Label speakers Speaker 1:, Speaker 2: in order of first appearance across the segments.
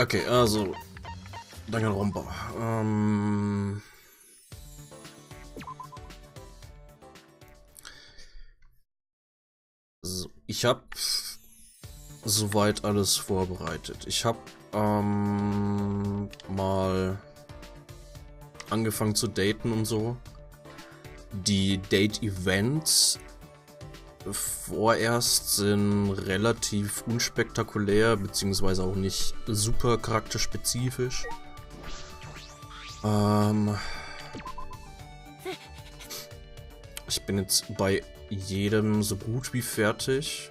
Speaker 1: Okay, also Danganronpa. So, ich habe soweit alles vorbereitet. Ich habe mal angefangen zu daten und so. Die Date-Events vorerst sind relativ unspektakulär, beziehungsweise auch nicht super charakterspezifisch. Ich bin jetzt bei jedem so gut wie fertig.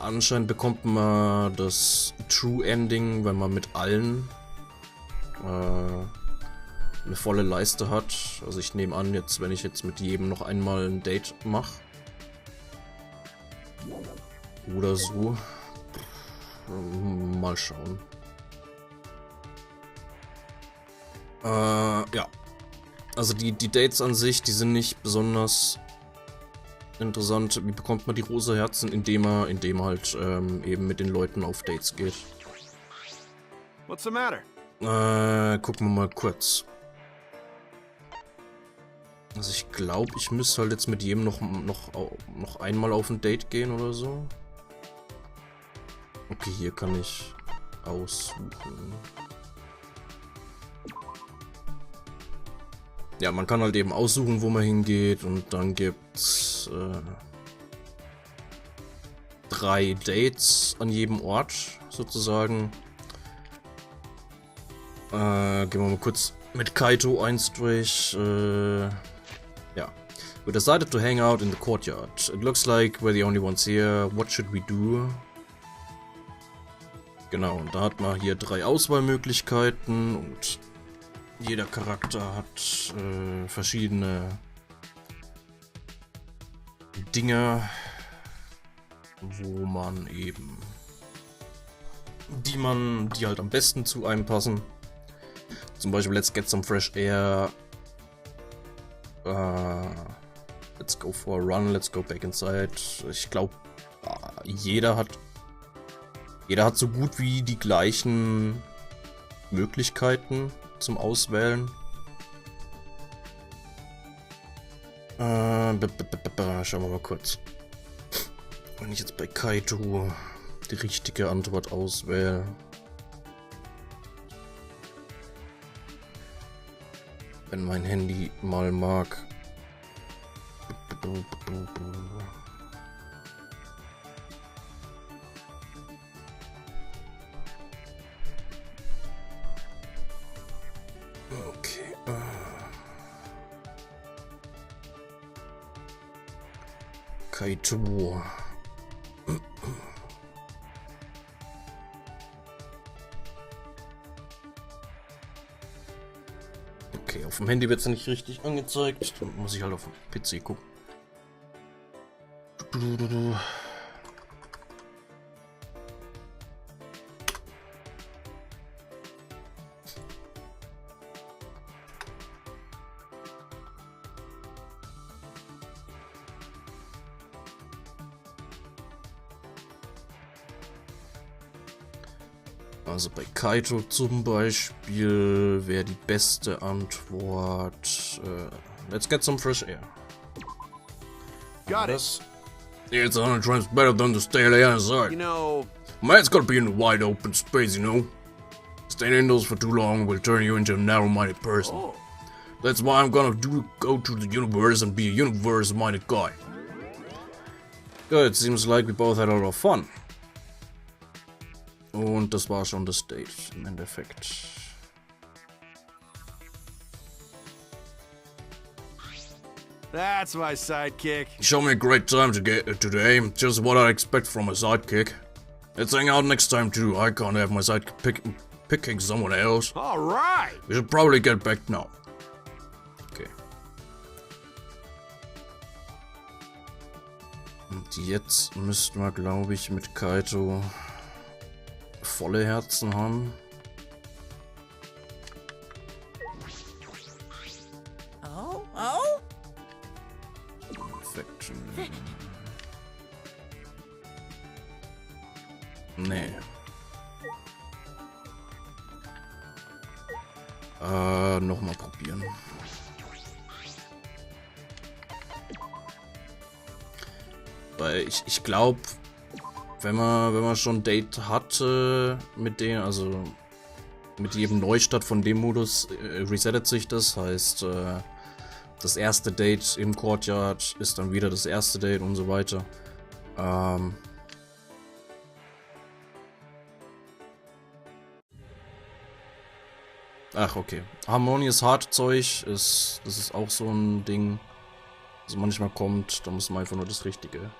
Speaker 1: Anscheinend bekommt man das True Ending, wenn man mit allen eine volle Leiste hat. Also ich nehme an, jetzt, wenn ich jetzt mit jedem noch einmal ein Date mache. Oder so. Mal schauen. Ja. Also die Dates an sich, die sind nicht besonders interessant. Wie bekommt man die rosa Herzen? Indem er halt eben mit den Leuten auf Dates geht.
Speaker 2: What's the matter?
Speaker 1: Gucken wir mal kurz. Also ich glaube, ich müsste halt jetzt mit jedem noch einmal auf ein Date gehen oder so. Okay, hier kann ich aussuchen. Ja, man kann halt eben aussuchen, wo man hingeht, und dann gibt's 3 Dates an jedem Ort sozusagen. Gehen wir mal kurz mit Kaito eins durch. Ja. We decided to hang out in the courtyard. It looks like we're the only ones here. What should we do? Genau, und da hat man hier 3 Auswahlmöglichkeiten und jeder Charakter hat verschiedene Dinge, wo man eben die halt am besten zu einem passen. Zum Beispiel Let's get some fresh air. Let's go for a run. Let's go back inside. Ich glaube, jeder hat so gut wie die gleichen Möglichkeiten zum Auswählen. Schauen wir mal kurz. Wenn ich jetzt bei Kaito die richtige Antwort auswähle. Wenn mein Handy mal mag. Okay. Kaito. Okay, auf dem Handy wird es nicht richtig angezeigt. Dann muss ich halt auf dem PC gucken. Also bei Kaito zum Beispiel wäre die beste Antwort Let's get some fresh air.
Speaker 2: Got it.
Speaker 1: It's 100 times better than to stay there inside.
Speaker 2: You know,
Speaker 1: Man's gotta be in the wide open space, you know. Staying indoors for too long will turn you into a narrow-minded person.
Speaker 2: oh,
Speaker 1: That's why I'm gonna go to the universe and be a universe-minded guy. Good, seems like we both had a lot of fun. Und das war schon das Date im Endeffekt.
Speaker 2: that's my sidekick.
Speaker 1: Show me a great time today. Just what I expect from a sidekick. Let's hang out next time too. I can't have my sidekick picking someone else.
Speaker 2: All right.
Speaker 1: We should probably get back now. Okay. Und jetzt müssten wir, glaube ich, mit Kaito volle Herzen haben.
Speaker 3: Oh, oh?
Speaker 1: Perfection. Nee. Nochmal probieren. Weil ich glaube, wenn man schon ein Date hatte mit denen, also mit jedem Neustart von dem Modus resettet sich das, heißt das erste Date im Courtyard ist dann wieder das erste Date und so weiter. Ach, okay. Harmonious Heart Zeug das ist auch so ein Ding. Also manchmal kommt, da muss man einfach nur das Richtige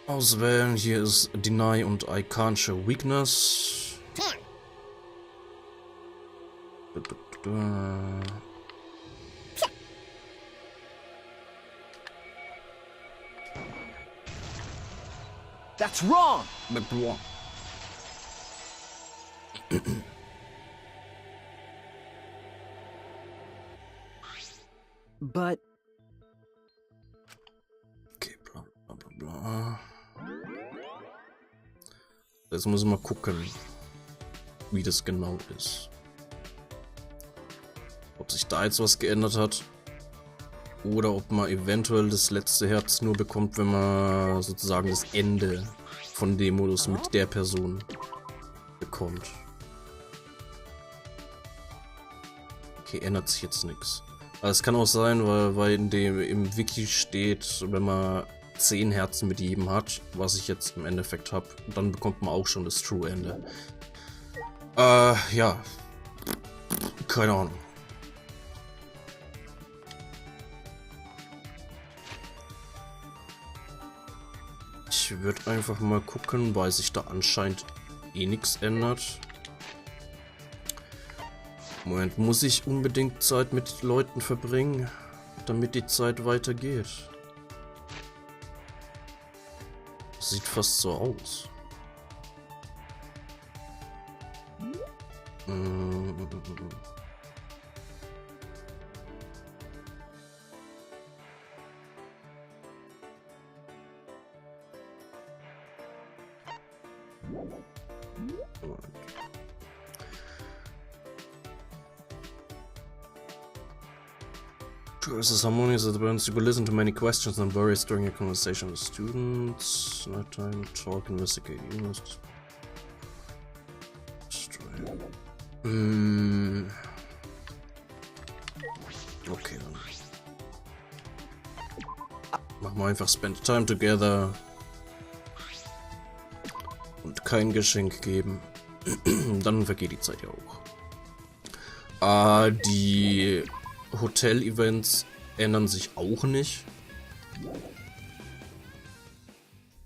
Speaker 1: auswählen. Hier ist Deny und I can't show weakness.
Speaker 2: That's wrong.
Speaker 3: But
Speaker 1: Okay, bla bla bla bla. Jetzt muss ich mal gucken, wie das genau ist. Ob sich da jetzt was geändert hat. Oder ob man eventuell das letzte Herz nur bekommt, wenn man sozusagen das Ende von dem Modus mit der Person bekommt. Okay, ändert sich jetzt nichts. Aber es kann auch sein, weil im Wiki steht, wenn man 10 Herzen mit jedem hat, was ich jetzt im Endeffekt habe, dann bekommt man auch schon das True Ende. Ja. Keine Ahnung. Ich würde einfach mal gucken, weil sich da anscheinend eh nichts ändert. Moment, muss ich unbedingt Zeit mit Leuten verbringen, damit die Zeit weitergeht? Sieht fast so aus. Is harmonious at the burns. You will listen to many questions and worries during your conversation with students. Nighttime talk, investigate. You must. Okay, dann. Machen wir einfach spend time together. Und kein Geschenk geben. Dann vergeht die Zeit ja auch. Die Hotel-Events ändern sich auch nicht.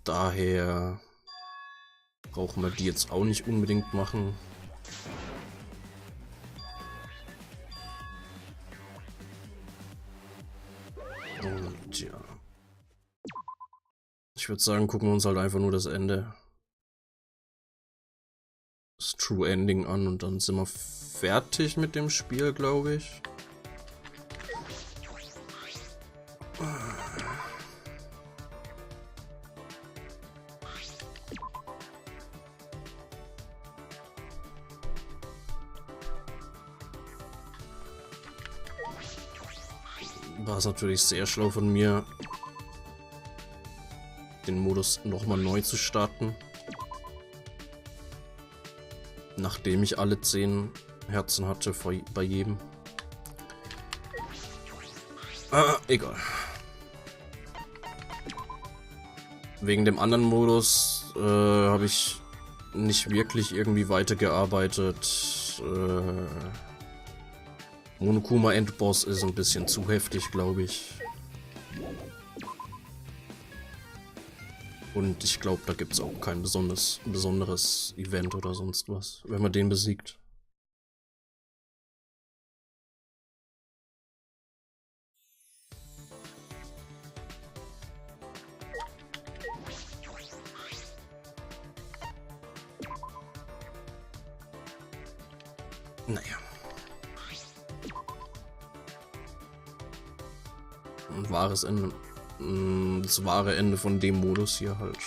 Speaker 1: Daher brauchen wir die jetzt auch nicht unbedingt machen. Und ja. Ich würde sagen, gucken wir uns halt einfach nur das Ende. Das True Ending an und dann sind wir fertig mit dem Spiel, glaube ich. War es natürlich sehr schlau von mir, den Modus nochmal neu zu starten. Nachdem ich alle 10 Herzen hatte bei jedem. Egal. Wegen dem anderen Modus habe ich nicht wirklich irgendwie weitergearbeitet. Monokuma Endboss ist ein bisschen zu heftig, glaube ich. Und ich glaube, da gibt es auch kein besonderes Event oder sonst was, wenn man den besiegt. Naja. Ein wahres Ende. Das wahre Ende von dem Modus hier halt.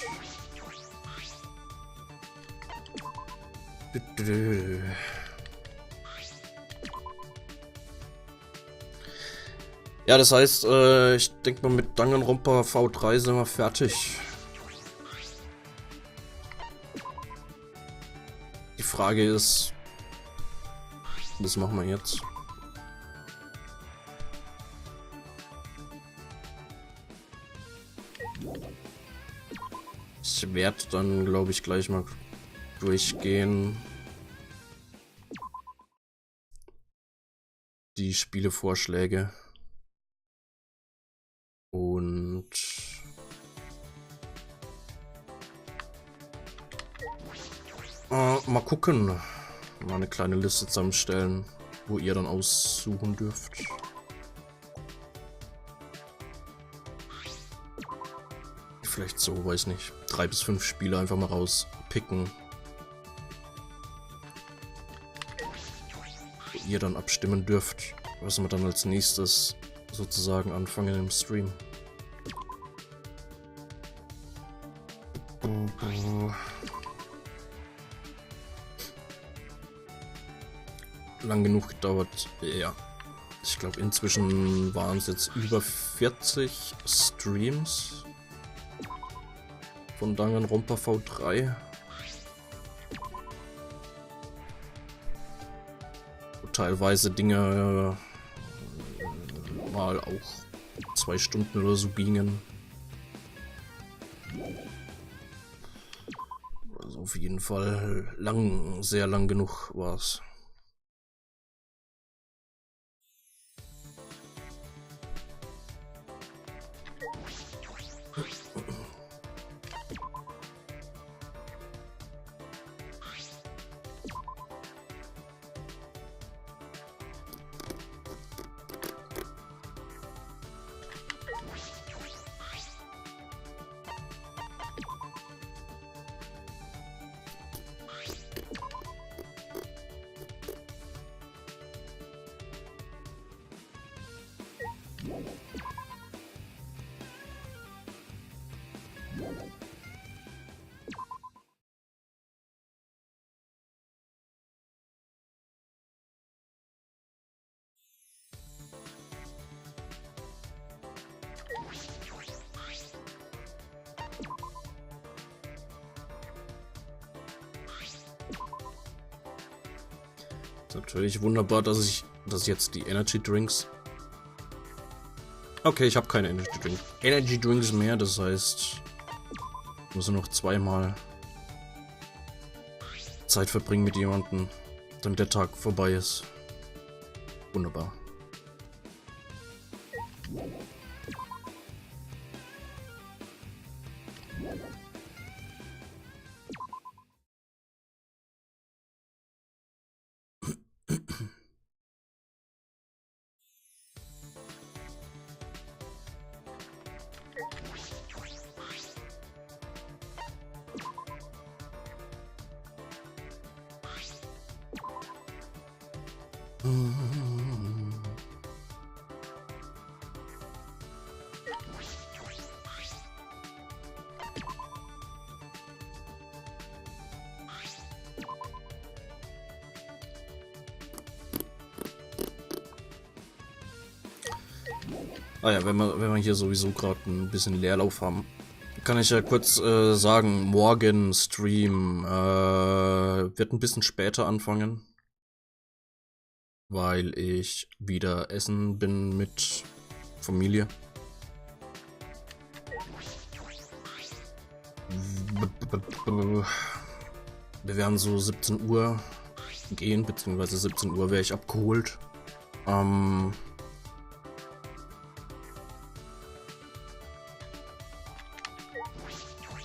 Speaker 1: Ja, das heißt, ich denke mal, mit Danganronpa V3 sind wir fertig. Die Frage ist, was machen wir jetzt? Ich werde dann, glaube ich, gleich mal durchgehen. Die Spielevorschläge. Und mal gucken. Mal eine kleine Liste zusammenstellen, wo ihr dann aussuchen dürft. Vielleicht so, weiß nicht. 3 bis 5 Spiele einfach mal rauspicken. Wo ihr dann abstimmen dürft, was wir dann als nächstes sozusagen anfangen im Stream. Lang genug gedauert, ja. Ich glaube, inzwischen waren es jetzt über 40 Streams von Danganronpa V3. Wo teilweise Dinge mal auch 2 Stunden oder so gingen. Also auf jeden Fall lang, sehr lang genug war es. Natürlich wunderbar, dass jetzt die Energy Drinks. Okay, ich habe keine Energy Drinks mehr, das heißt, ich muss nur noch 2-mal Zeit verbringen mit jemandem, dann der Tag vorbei ist. Wunderbar. Ah ja, wenn wir hier sowieso gerade ein bisschen Leerlauf haben, kann ich ja kurz sagen, morgen Stream wird ein bisschen später anfangen, weil ich wieder essen bin mit Familie. Wir werden so 17 Uhr gehen, beziehungsweise 17 Uhr wäre ich abgeholt.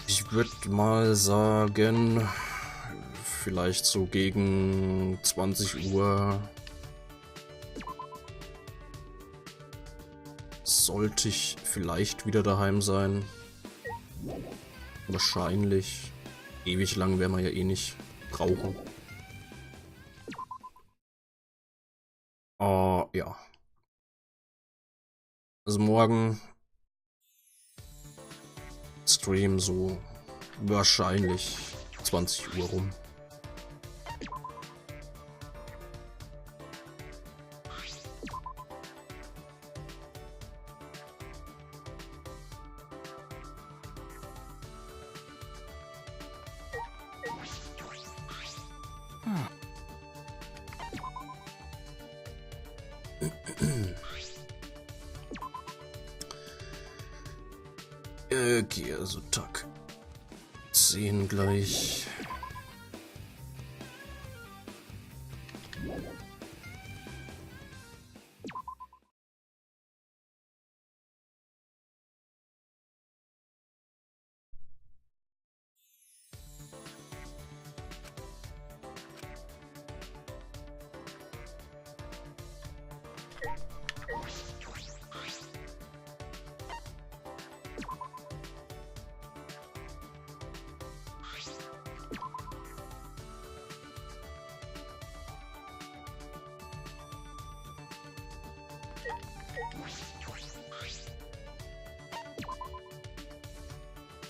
Speaker 1: Ich würde mal sagen, vielleicht so gegen 20 Uhr sollte ich vielleicht wieder daheim sein. Wahrscheinlich. Ewig lang werden wir ja eh nicht brauchen. Ja. Also morgen Stream so wahrscheinlich 20 Uhr rum. Okay, also Tag 10 gleich.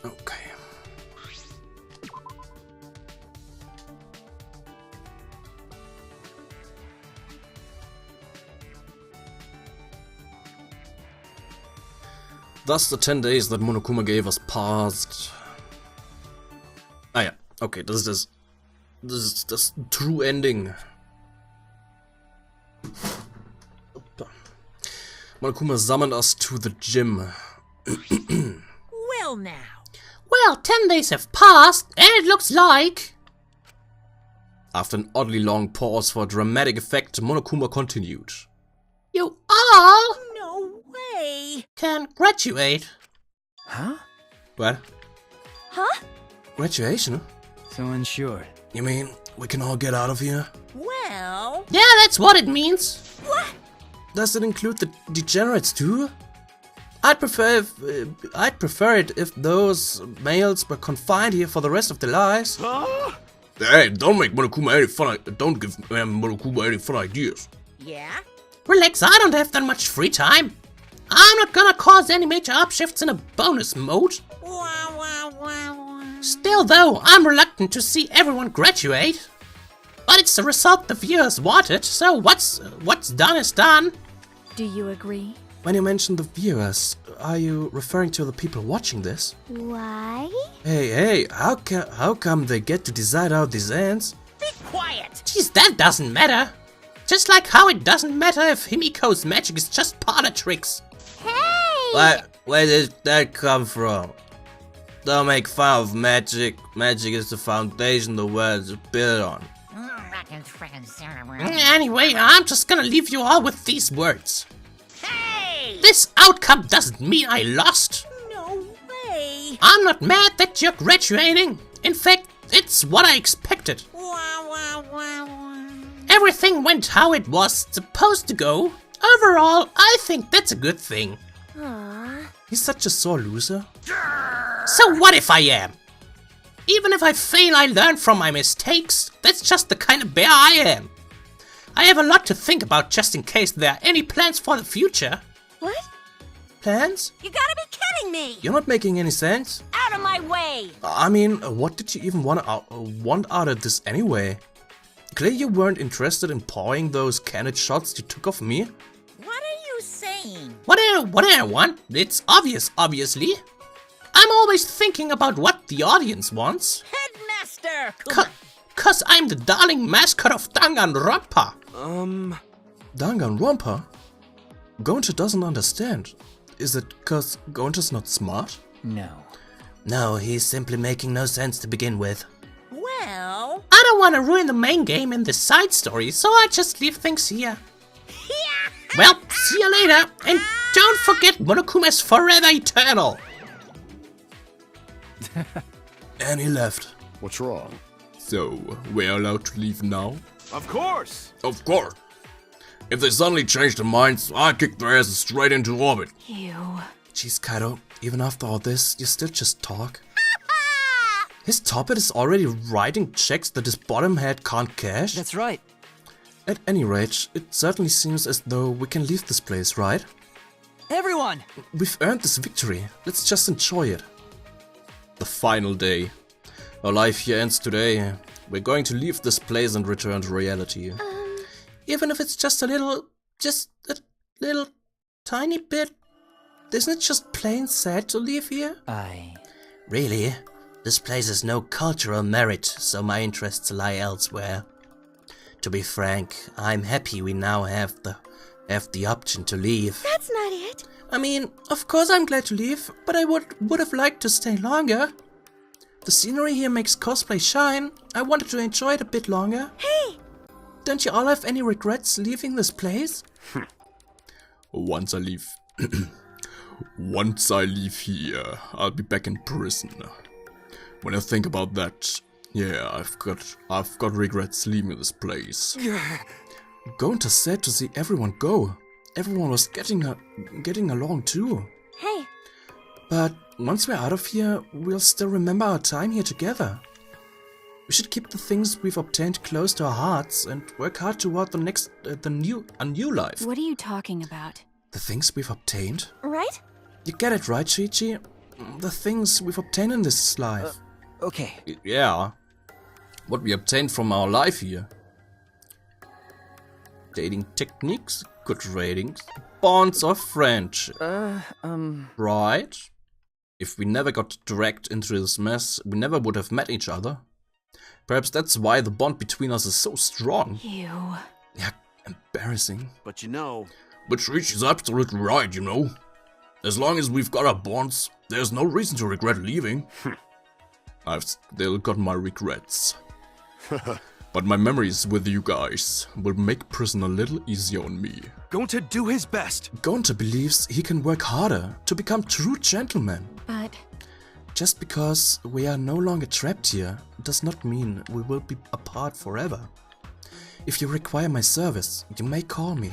Speaker 1: Okay. Thus the 10 days that Monokuma gave us passed. Ah ja, okay, das ist das True Ending. Monokuma summoned us to the gym.
Speaker 3: Well now.
Speaker 4: Well, 10 days have passed, and it looks like...
Speaker 1: After an oddly long pause for dramatic effect, Monokuma continued.
Speaker 4: You all
Speaker 3: No way.
Speaker 4: can graduate.
Speaker 5: Huh?
Speaker 1: What?
Speaker 3: Huh?
Speaker 1: Graduation?
Speaker 5: So unsure.
Speaker 1: You mean we can all get out of here?
Speaker 3: Well,
Speaker 4: Yeah, that's what it means.
Speaker 3: what?
Speaker 1: Does it include the degenerates too? I'd prefer it if those males were confined here for the rest of their lives.
Speaker 2: Huh?
Speaker 1: Hey, don't make Monokuma any fun. Don't give Monokuma any fun ideas.
Speaker 3: Yeah?
Speaker 4: Relax, I don't have that much free time. I'm not gonna cause any major upshifts in a bonus mode.
Speaker 3: Wow, wow, wow, wow.
Speaker 4: Still though, I'm reluctant to see everyone graduate. But it's the result the viewers wanted, so what's done is done.
Speaker 6: Do you agree?
Speaker 1: When you mention the viewers, are you referring to the people watching this?
Speaker 6: Why?
Speaker 1: Hey, how come they get to decide how this ends?
Speaker 3: Be quiet.
Speaker 4: Jeez, that doesn't matter. Just like how it doesn't matter if Himiko's magic is just parlor tricks.
Speaker 6: Hey!
Speaker 1: Where did that come from? Don't make fun of magic. Magic is the foundation the world is built on.
Speaker 4: Anyway, I'm just gonna leave you all with these words.
Speaker 3: Hey!
Speaker 4: This outcome doesn't mean I lost.
Speaker 3: No way.
Speaker 4: I'm not mad that you're graduating. In fact, it's what I expected.
Speaker 3: Wow, wow, wow, wow.
Speaker 4: Everything went how it was supposed to go. Overall, I think that's a good thing.
Speaker 6: Aww.
Speaker 1: He's such a sore loser.
Speaker 4: So what if I am? Even if I fail, I learn from my mistakes. That's just the kind of bear I am. I have a lot to think about just in case there are any plans for the future.
Speaker 3: What?
Speaker 1: Plans?
Speaker 3: You gotta be kidding me.
Speaker 1: You're not making any sense.
Speaker 3: Out of my way.
Speaker 1: I mean, what did you even want out of this anyway? Clearly you weren't interested in pawing those candid shots you took of me.
Speaker 3: What are you saying?
Speaker 4: What do I want? It's obvious, obviously. I'm always thinking about what the audience wants.
Speaker 3: Headmaster.
Speaker 4: Cause I'm the darling mascot of Danganronpa.
Speaker 1: Danganronpa? Gonta doesn't understand. Is it cause Gonta's not smart?
Speaker 5: No.
Speaker 4: No, he's simply making no sense to begin with.
Speaker 3: Well.
Speaker 4: I don't want to ruin the main game in the side story, so I just leave things here. Well, see you later, and don't forget Monokuma's forever eternal.
Speaker 1: And he left.
Speaker 2: What's wrong?
Speaker 1: So, we're allowed to leave now?
Speaker 2: Of course.
Speaker 1: Of course. If they suddenly change their minds, I'll kick their asses straight into orbit.
Speaker 6: Ew.
Speaker 1: Jeez, Kaido, even after all this, you still just talk? His top hat is already writing checks that his bottom head can't cash?
Speaker 5: That's right.
Speaker 1: At any rate, it certainly seems as though we can leave this place, right?
Speaker 5: Everyone!
Speaker 1: We've earned this victory. Let's just enjoy it. The final day. Our life here ends today. We're going to leave this place and return to reality. Even if it's just a little tiny bit. Isn't it just plain sad to leave here? Really? This place has no cultural merit, so my interests lie elsewhere. To be frank, I'm happy we now have
Speaker 4: have the option to leave.
Speaker 6: That's not it.
Speaker 4: I mean, of course I'm glad to leave, but I would have liked to stay longer. The scenery here makes cosplay shine. I wanted to enjoy it a bit longer.
Speaker 6: Hey!
Speaker 4: Don't you all have any regrets leaving this place?
Speaker 1: Once I leave... Once I leave here, I'll be back in prison. When I think about that, yeah, I've got regrets leaving this place. Gonta sad to see everyone go. Everyone was getting along too.
Speaker 6: Hey,
Speaker 4: But once we're out of here, we'll still remember our time here together. We should keep the things we've obtained close to our hearts and work hard toward a new life.
Speaker 6: what are you talking about?
Speaker 4: The things we've obtained?
Speaker 6: Right?
Speaker 4: You get it right, Chi-Chi? The things we've obtained in this life.
Speaker 5: Okay.
Speaker 1: Yeah. What we obtained from our life here. Dating techniques, good ratings, bonds of friendship. Right? If we never got dragged into this mess, we never would have met each other. Perhaps that's why the bond between us is so strong.
Speaker 6: You.
Speaker 4: Yeah, embarrassing.
Speaker 2: But you know,
Speaker 1: But Richie's absolutely right, you know. As long as we've got our bonds, there's no reason to regret leaving. I've still got my regrets. But my memories with you guys will make prison a little easier on me.
Speaker 2: going to do his best.
Speaker 4: Gonta believes he can work harder to become true gentlemen.
Speaker 6: But
Speaker 4: Just because we are no longer trapped here does not mean we will be apart forever. If you require my service, you may call me.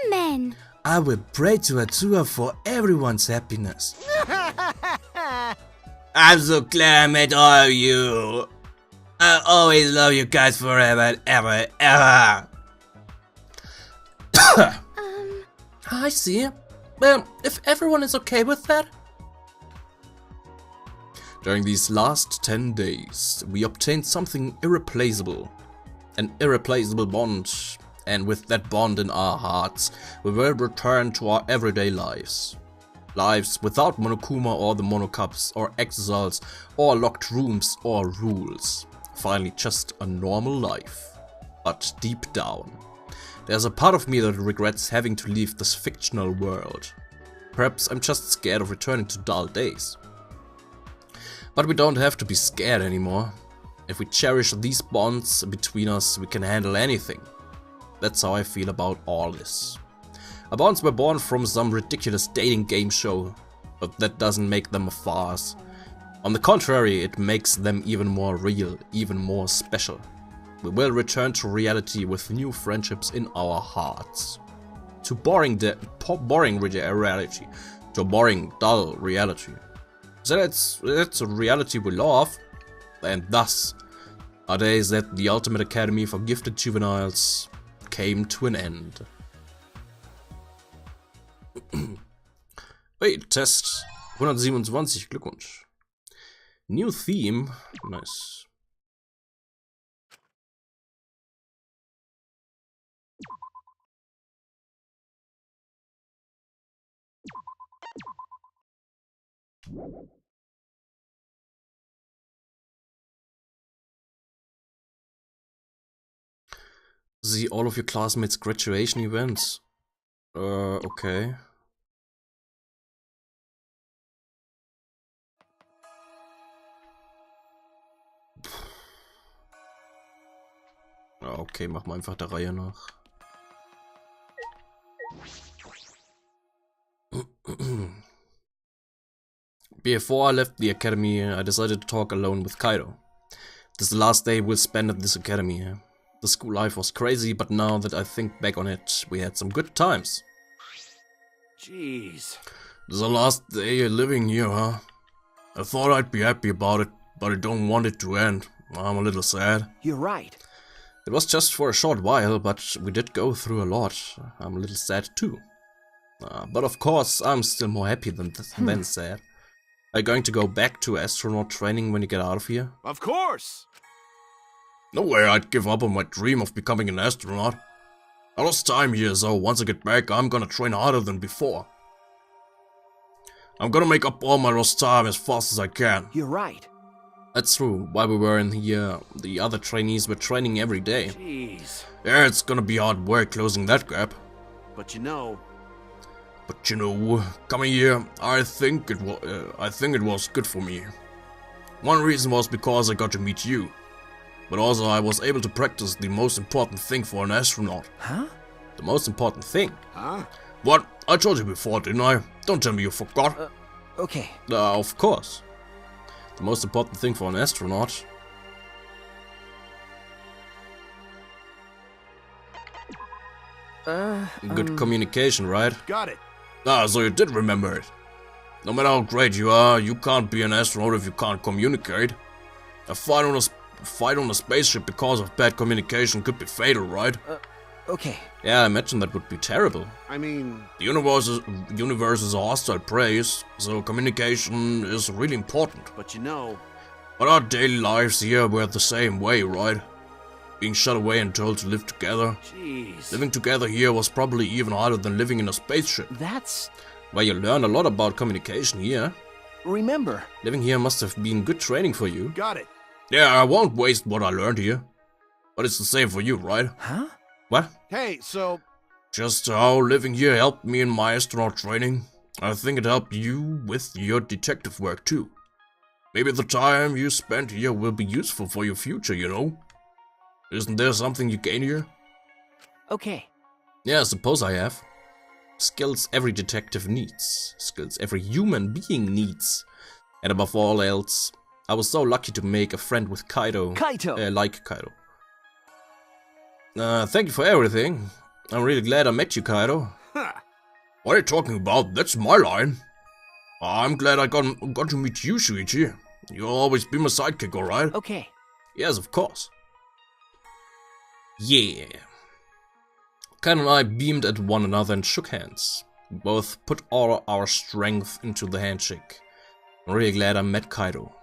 Speaker 6: amen.
Speaker 4: I will pray to Atua for everyone's happiness. I'm so glad I met all of you. I'll always love you guys forever and ever, ever. I see. Well, if everyone is okay with that.
Speaker 1: During these last 10 days, we obtained something irreplaceable. An irreplaceable bond. And with that bond in our hearts, we will return to our everyday lives. Lives without Monokuma or the Monocups or exiles or locked rooms or rules. Finally, just a normal life. But deep down, there's a part of me that regrets having to leave this fictional world. Perhaps I'm just scared of returning to dull days. But we don't have to be scared anymore. If we cherish these bonds between us, we can handle anything. That's how I feel about all this. Our bonds were born from some ridiculous dating game show, but that doesn't make them a farce. On the contrary, it makes them even more real, even more special. We will return to reality with new friendships in our hearts. To boring reality. To boring, dull reality. So that's a reality we love, and thus, our days at the Ultimate Academy for Gifted Juveniles came to an end. Wait, Test 127, Glückwunsch. New theme, nice. See all of your classmates' graduation events. Okay. Okay, machen wir einfach der Reihe nach. Before I left the academy, I decided to talk alone with Kaido. This is the last day we'll spend at this academy. The school life was crazy, but now that I think back on it, we had some good times.
Speaker 2: Jeez.
Speaker 1: This is the last day living here, huh? I thought I'd be happy about it, but I don't want it to end. I'm a little sad.
Speaker 5: You're right.
Speaker 1: It was just for a short while, but we did go through a lot. I'm a little sad too. But of course, I'm still more happy than sad. Are you going to go back to astronaut training when you get out of here?
Speaker 2: Of course.
Speaker 1: No way I'd give up on my dream of becoming an astronaut. I lost time here, so once I get back, I'm gonna train harder than before. I'm gonna make up all my lost time as fast as I can.
Speaker 5: You're right.
Speaker 1: That's true. While we were in here, the other trainees were training every day.
Speaker 2: Jeez.
Speaker 1: Yeah, it's gonna be hard work closing that gap.
Speaker 2: But you know,
Speaker 1: coming here, I think it was good for me. One reason was because I got to meet you, but also I was able to practice the most important thing for an astronaut.
Speaker 5: Huh?
Speaker 1: The most important thing?
Speaker 2: huh?
Speaker 1: What? I told you before, didn't I? Don't tell me you forgot.
Speaker 5: Okay.
Speaker 1: Of course. The most important thing for an astronaut. Good communication, right?
Speaker 2: Got it.
Speaker 1: So you did remember it. No matter how great you are, you can't be an astronaut if you can't communicate. A fight on a spaceship because of bad communication could be fatal, right?
Speaker 5: Okay.
Speaker 1: Yeah, I imagine that would be terrible.
Speaker 2: I mean,
Speaker 1: The universe is a hostile place, so communication is really important.
Speaker 2: but you know,
Speaker 1: But our daily lives here were the same way, right? Being shut away and told to live together.
Speaker 2: jeez.
Speaker 1: Living together here was probably even harder than living in a spaceship.
Speaker 5: That's...
Speaker 1: Well, you learn a lot about communication here.
Speaker 5: Remember.
Speaker 1: Living here must have been good training for you.
Speaker 2: Got it.
Speaker 1: Yeah, I won't waste what I learned here. But it's the same for you, right?
Speaker 5: Huh?
Speaker 1: What?
Speaker 2: Hey, so,
Speaker 1: Just how living here helped me in my astronaut training. I think it helped you with your detective work too. Maybe the time you spent here will be useful for your future, you know? Isn't there something you gain here?
Speaker 5: Okay.
Speaker 1: Yeah, I suppose I have. Skills every detective needs. Skills every human being needs. And above all else, I was so lucky to make a friend with Kaido.
Speaker 5: Kaito!
Speaker 1: Like Kaido. Thank you for everything. I'm really glad I met you, Kaido.
Speaker 2: ha.
Speaker 1: What are you talking about? That's my line. I'm glad I got to meet you, Shuichi. You'll always be my sidekick, alright?
Speaker 5: Okay.
Speaker 1: Yes, of course. Yeah. Kaido and I beamed at one another and shook hands. We both put all our strength into the handshake. I'm really glad I met Kaido.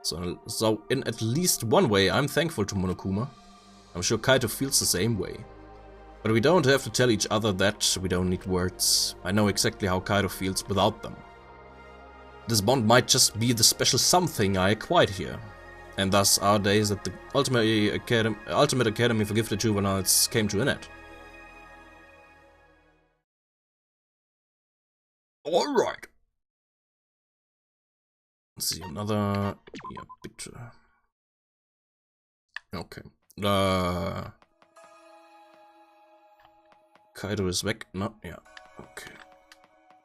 Speaker 1: So in at least one way, I'm thankful to Monokuma. I'm sure Kaido feels the same way. But we don't have to tell each other that, we don't need words. I know exactly how Kaido feels without them. This bond might just be the special something I acquired here. And thus our days at the Ultimate Academy for Gifted Juveniles came to an end. Alright. Let's see, another... Yeah, bitte. Okay. Kaido ist weg, ne? Ja, okay.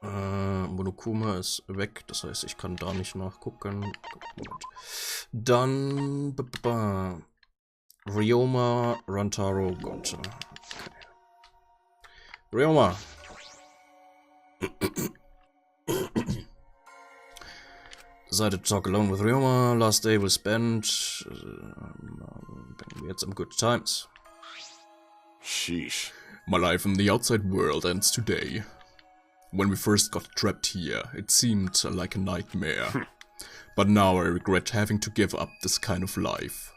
Speaker 1: Monokuma ist weg, das heißt, ich kann da nicht nachgucken. Dann... Ryoma, Rantaro, Gonta. Okay. Ryoma. Decided to talk alone with Ryoma. Last day we spent. We had some good times.
Speaker 2: Sheesh.
Speaker 1: My life in the outside world ends today. When we first got trapped here, it seemed like a nightmare. But now I regret having to give up this kind of life.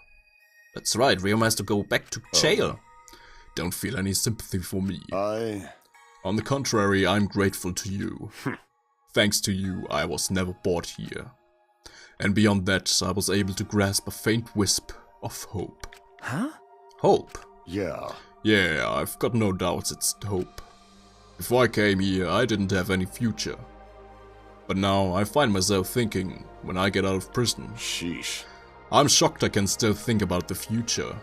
Speaker 1: That's right, Ryoma has to go back to jail. Don't feel any sympathy for me. On the contrary, I'm grateful to you. Thanks to you, I was never bored here. And beyond that, I was able to grasp a faint wisp of hope.
Speaker 5: Huh?
Speaker 1: Hope?
Speaker 2: Yeah.
Speaker 1: Yeah, I've got no doubts it's hope. Before I came here, I didn't have any future. But now I find myself thinking, when I get out of prison,
Speaker 2: Sheesh.
Speaker 1: I'm shocked I can still think about the future.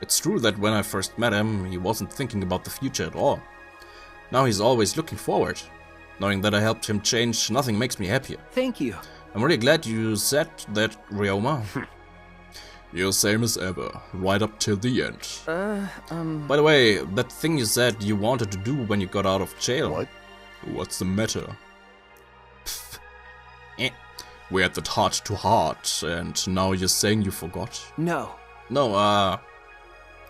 Speaker 1: It's true that when I first met him, he wasn't thinking about the future at all. Now he's always looking forward. Knowing that I helped him change, nothing makes me happier.
Speaker 5: Thank you.
Speaker 1: I'm really glad you said that, Ryoma. You're same as ever, right up till the end. By the way, that thing you said you wanted to do when you got out of jail.
Speaker 2: What?
Speaker 1: What's the matter? Pfft. We had that heart-to-heart, and now you're saying you forgot?
Speaker 5: No.
Speaker 1: No,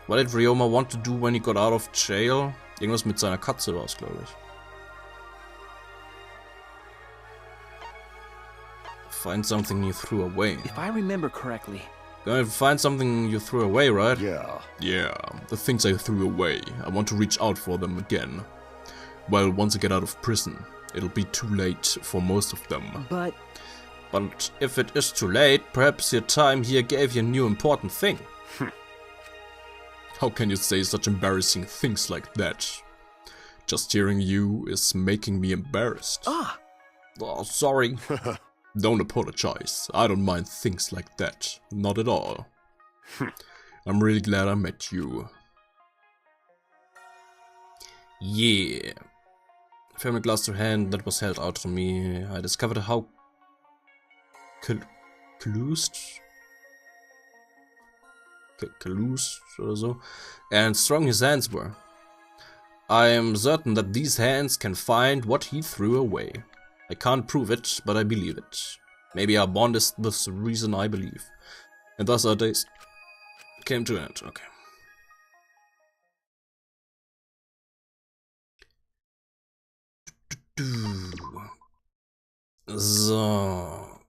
Speaker 1: what did Ryoma want to do when he got out of jail? Irgendwas mit seiner Katze war's, glaube ich. Find something you threw away.
Speaker 5: If I remember correctly.
Speaker 1: Gonna find something you threw away, right?
Speaker 2: Yeah.
Speaker 1: Yeah, the things I threw away. I want to reach out for them again. Well, once I get out of prison, it'll be too late for most of them.
Speaker 5: But
Speaker 1: if it is too late, perhaps your time here gave you a new important thing. How can you say such embarrassing things like that? Just hearing you is making me embarrassed.
Speaker 5: Ah,
Speaker 1: Oh, sorry. Don't apologize. I don't mind things like that. Not at all. I'm really glad I met you. Yeah. Family glass to hand that was held out to me. I discovered how collused or so, and strong his hands were. I am certain that these hands can find what he threw away. I can't prove it, but I believe it. Maybe our bond is the reason I believe. And thus our days came to an end. Okay. So.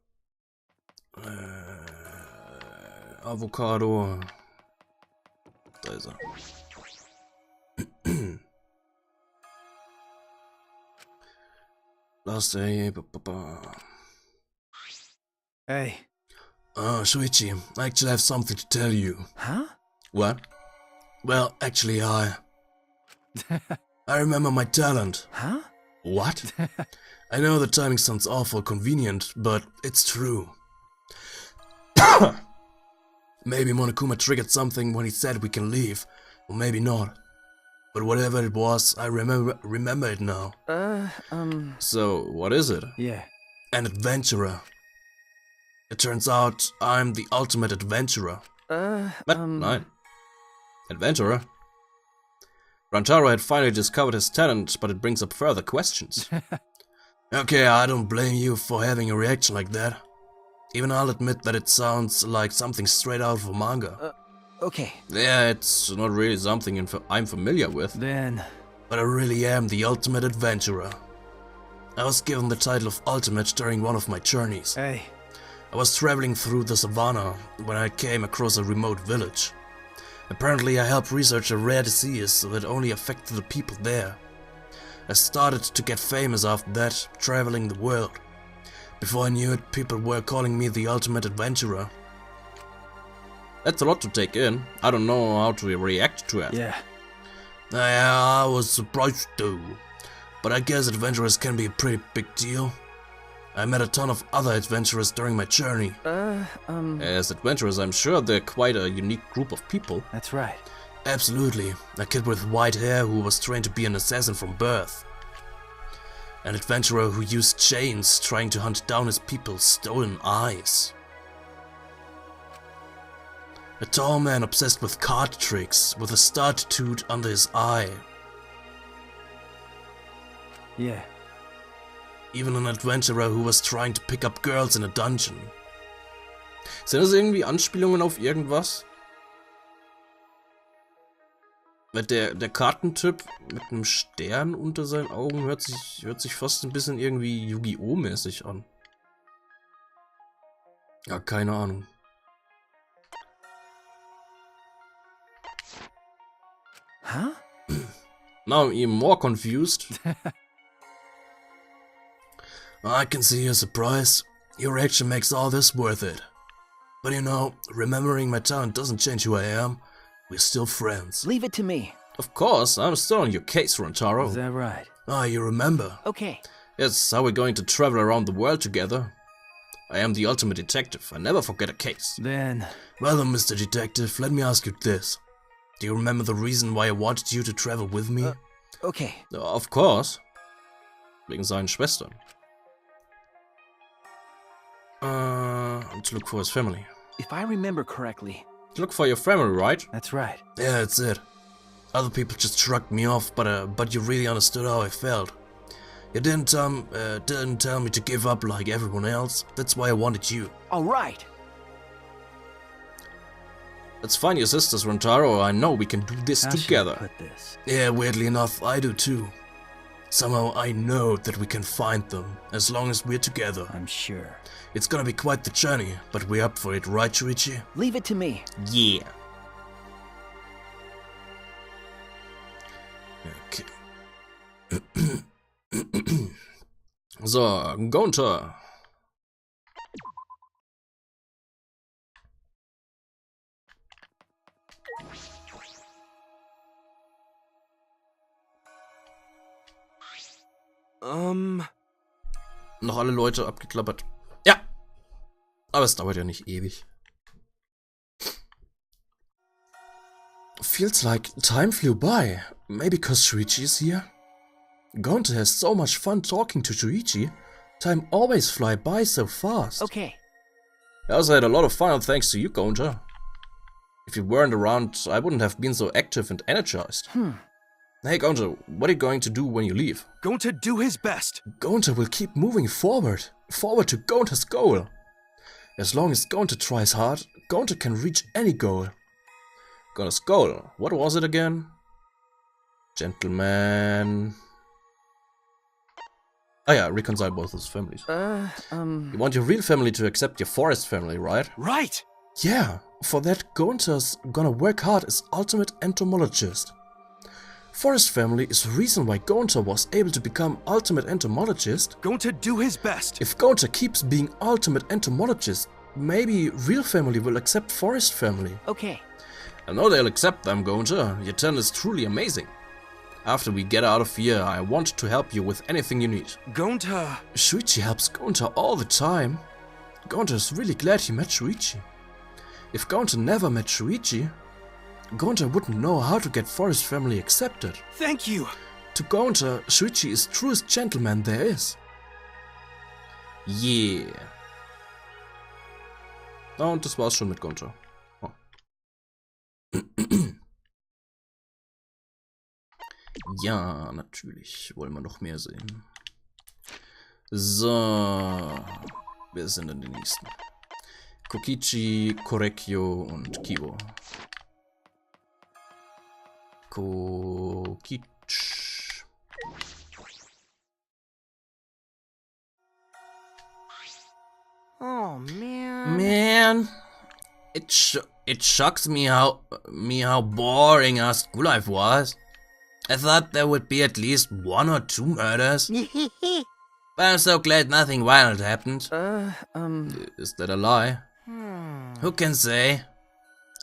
Speaker 1: Avocado. Da ist er. Last day.
Speaker 5: hey.
Speaker 1: Shuichi, I actually have something to tell you.
Speaker 5: Huh?
Speaker 1: What? Well, actually, I remember my talent.
Speaker 5: Huh?
Speaker 1: What? I know the timing sounds awful convenient, but it's true. Maybe Monokuma triggered something when he said we can leave, or maybe not. But whatever it was, I remember it now. So, what is it?
Speaker 5: Yeah.
Speaker 1: An adventurer. It turns out I'm the ultimate adventurer. Nein. Adventurer? Rantaro had finally discovered his talent, but it brings up further questions. Okay, I don't blame you for having a reaction like that. Even I'll admit that it sounds like something straight out of a manga.
Speaker 5: Okay.
Speaker 1: Yeah, it's not really something I'm familiar with.
Speaker 5: Then...
Speaker 1: But I really am the ultimate adventurer. I was given the title of Ultimate during one of my journeys.
Speaker 5: Hey.
Speaker 1: I was traveling through the savannah when I came across a remote village. Apparently I helped research a rare disease that only affected the people there. I started to get famous after that, traveling the world. Before I knew it, people were calling me the ultimate adventurer. That's a lot to take in. I don't know how to react to it.
Speaker 5: Yeah.
Speaker 1: I was surprised too. But I guess adventurers can be a pretty big deal. I met a ton of other adventurers during my journey. As adventurers, I'm sure they're quite a unique group of people.
Speaker 5: That's right.
Speaker 1: Absolutely. A kid with white hair who was trained to be an assassin from birth. An adventurer who used chains trying to hunt down his people's stolen eyes. A tall man obsessed with card tricks, with a star tattooed under his eye.
Speaker 5: Yeah.
Speaker 1: Even an adventurer who was trying to pick up girls in a dungeon. Sind das irgendwie Anspielungen auf irgendwas? Der Kartentyp mit einem Stern unter seinen Augen hört sich fast ein bisschen irgendwie Yu-Gi-Oh! Mäßig an. Ja, keine Ahnung.
Speaker 5: Huh?
Speaker 1: Now I'm even more confused. I can see your surprise. Your reaction makes all this worth it. But you know, remembering my talent doesn't change who I am. We're still friends.
Speaker 5: Leave it to me.
Speaker 1: Of course, I'm still on your case, Rantaro.
Speaker 5: Is that right?
Speaker 1: Ah, you remember.
Speaker 5: Okay.
Speaker 1: Yes, how we're going to travel around the world together. I am the ultimate detective. I never forget a case.
Speaker 5: Then...
Speaker 1: Well then, Mr. Detective, let me ask you this. Do you remember the reason why I wanted you to travel with me?
Speaker 5: Okay.
Speaker 1: Of course. Wegen seinen Schwestern. To look for his family.
Speaker 5: If I remember correctly...
Speaker 1: To look for your family, right?
Speaker 5: That's right.
Speaker 1: Yeah, that's it. Other people just shrugged me off, but you really understood how I felt. You didn't tell me to give up like everyone else. That's why I wanted you.
Speaker 5: All right.
Speaker 1: Let's find your sisters, Rantaro. I know we can do this
Speaker 5: How should I
Speaker 1: together.
Speaker 5: put this?
Speaker 1: Yeah, weirdly enough, I do too. Somehow I know that we can find them, as long as we're together.
Speaker 5: I'm sure.
Speaker 1: It's gonna be quite the journey, but we're up for it, right, Shuichi?
Speaker 5: Leave it to me.
Speaker 1: Yeah. Okay. So, Gunter. Noch alle Leute abgeklappert. Ja. Aber es dauert ja nicht ewig. Feels like time flew by. Maybe because Shuichi is here? Gonta has so much fun talking to Shuichi. Time always fly by so fast.
Speaker 5: Okay.
Speaker 1: I also had a lot of fun thanks to you, Gonta. If you weren't around, I wouldn't have been so active and energized. Hey, Gonta, what are you going to do when you leave?
Speaker 2: Going to do his best.
Speaker 1: Gonta will keep moving forward. Forward to Gonta's goal. As long as Gonta tries hard, Gonta can reach any goal. Gonta's goal. What was it again? Gentleman. Oh yeah, reconcile both his families. You want your real family to accept your forest family, right?
Speaker 2: Right.
Speaker 1: Yeah, for that Gonta's gonna work hard as ultimate entomologist. Forest family is the reason why Gonta was able to become ultimate entomologist.
Speaker 2: Going to do his best.
Speaker 1: If Gonta keeps being ultimate entomologist, maybe real family will accept forest family.
Speaker 5: Okay.
Speaker 1: I know they'll accept them, Gonta. Your talent is truly amazing. After we get out of here, I want to help you with anything you need.
Speaker 2: Gonta.
Speaker 1: Shuichi helps Gonta all the time. Gonta is really glad he met Shuichi. If Gonta never met Shuichi, Gonta wouldn't know how to get forest family accepted.
Speaker 2: Thank you.
Speaker 1: To Gonta, Shuichi is truest gentleman there is. Yeah. Oh, und das war's schon mit Gonta. Oh. Ja, natürlich wollen wir noch mehr sehen. So, wer sind denn die nächsten? Kokichi, Korekyo und Kibo. Kokichi.
Speaker 3: Oh, man.
Speaker 1: Man, it shocks me how boring our school life was. I thought there would be at least 1 or 2 murders. But I'm so glad nothing violent happened. Is that a lie? Who can say?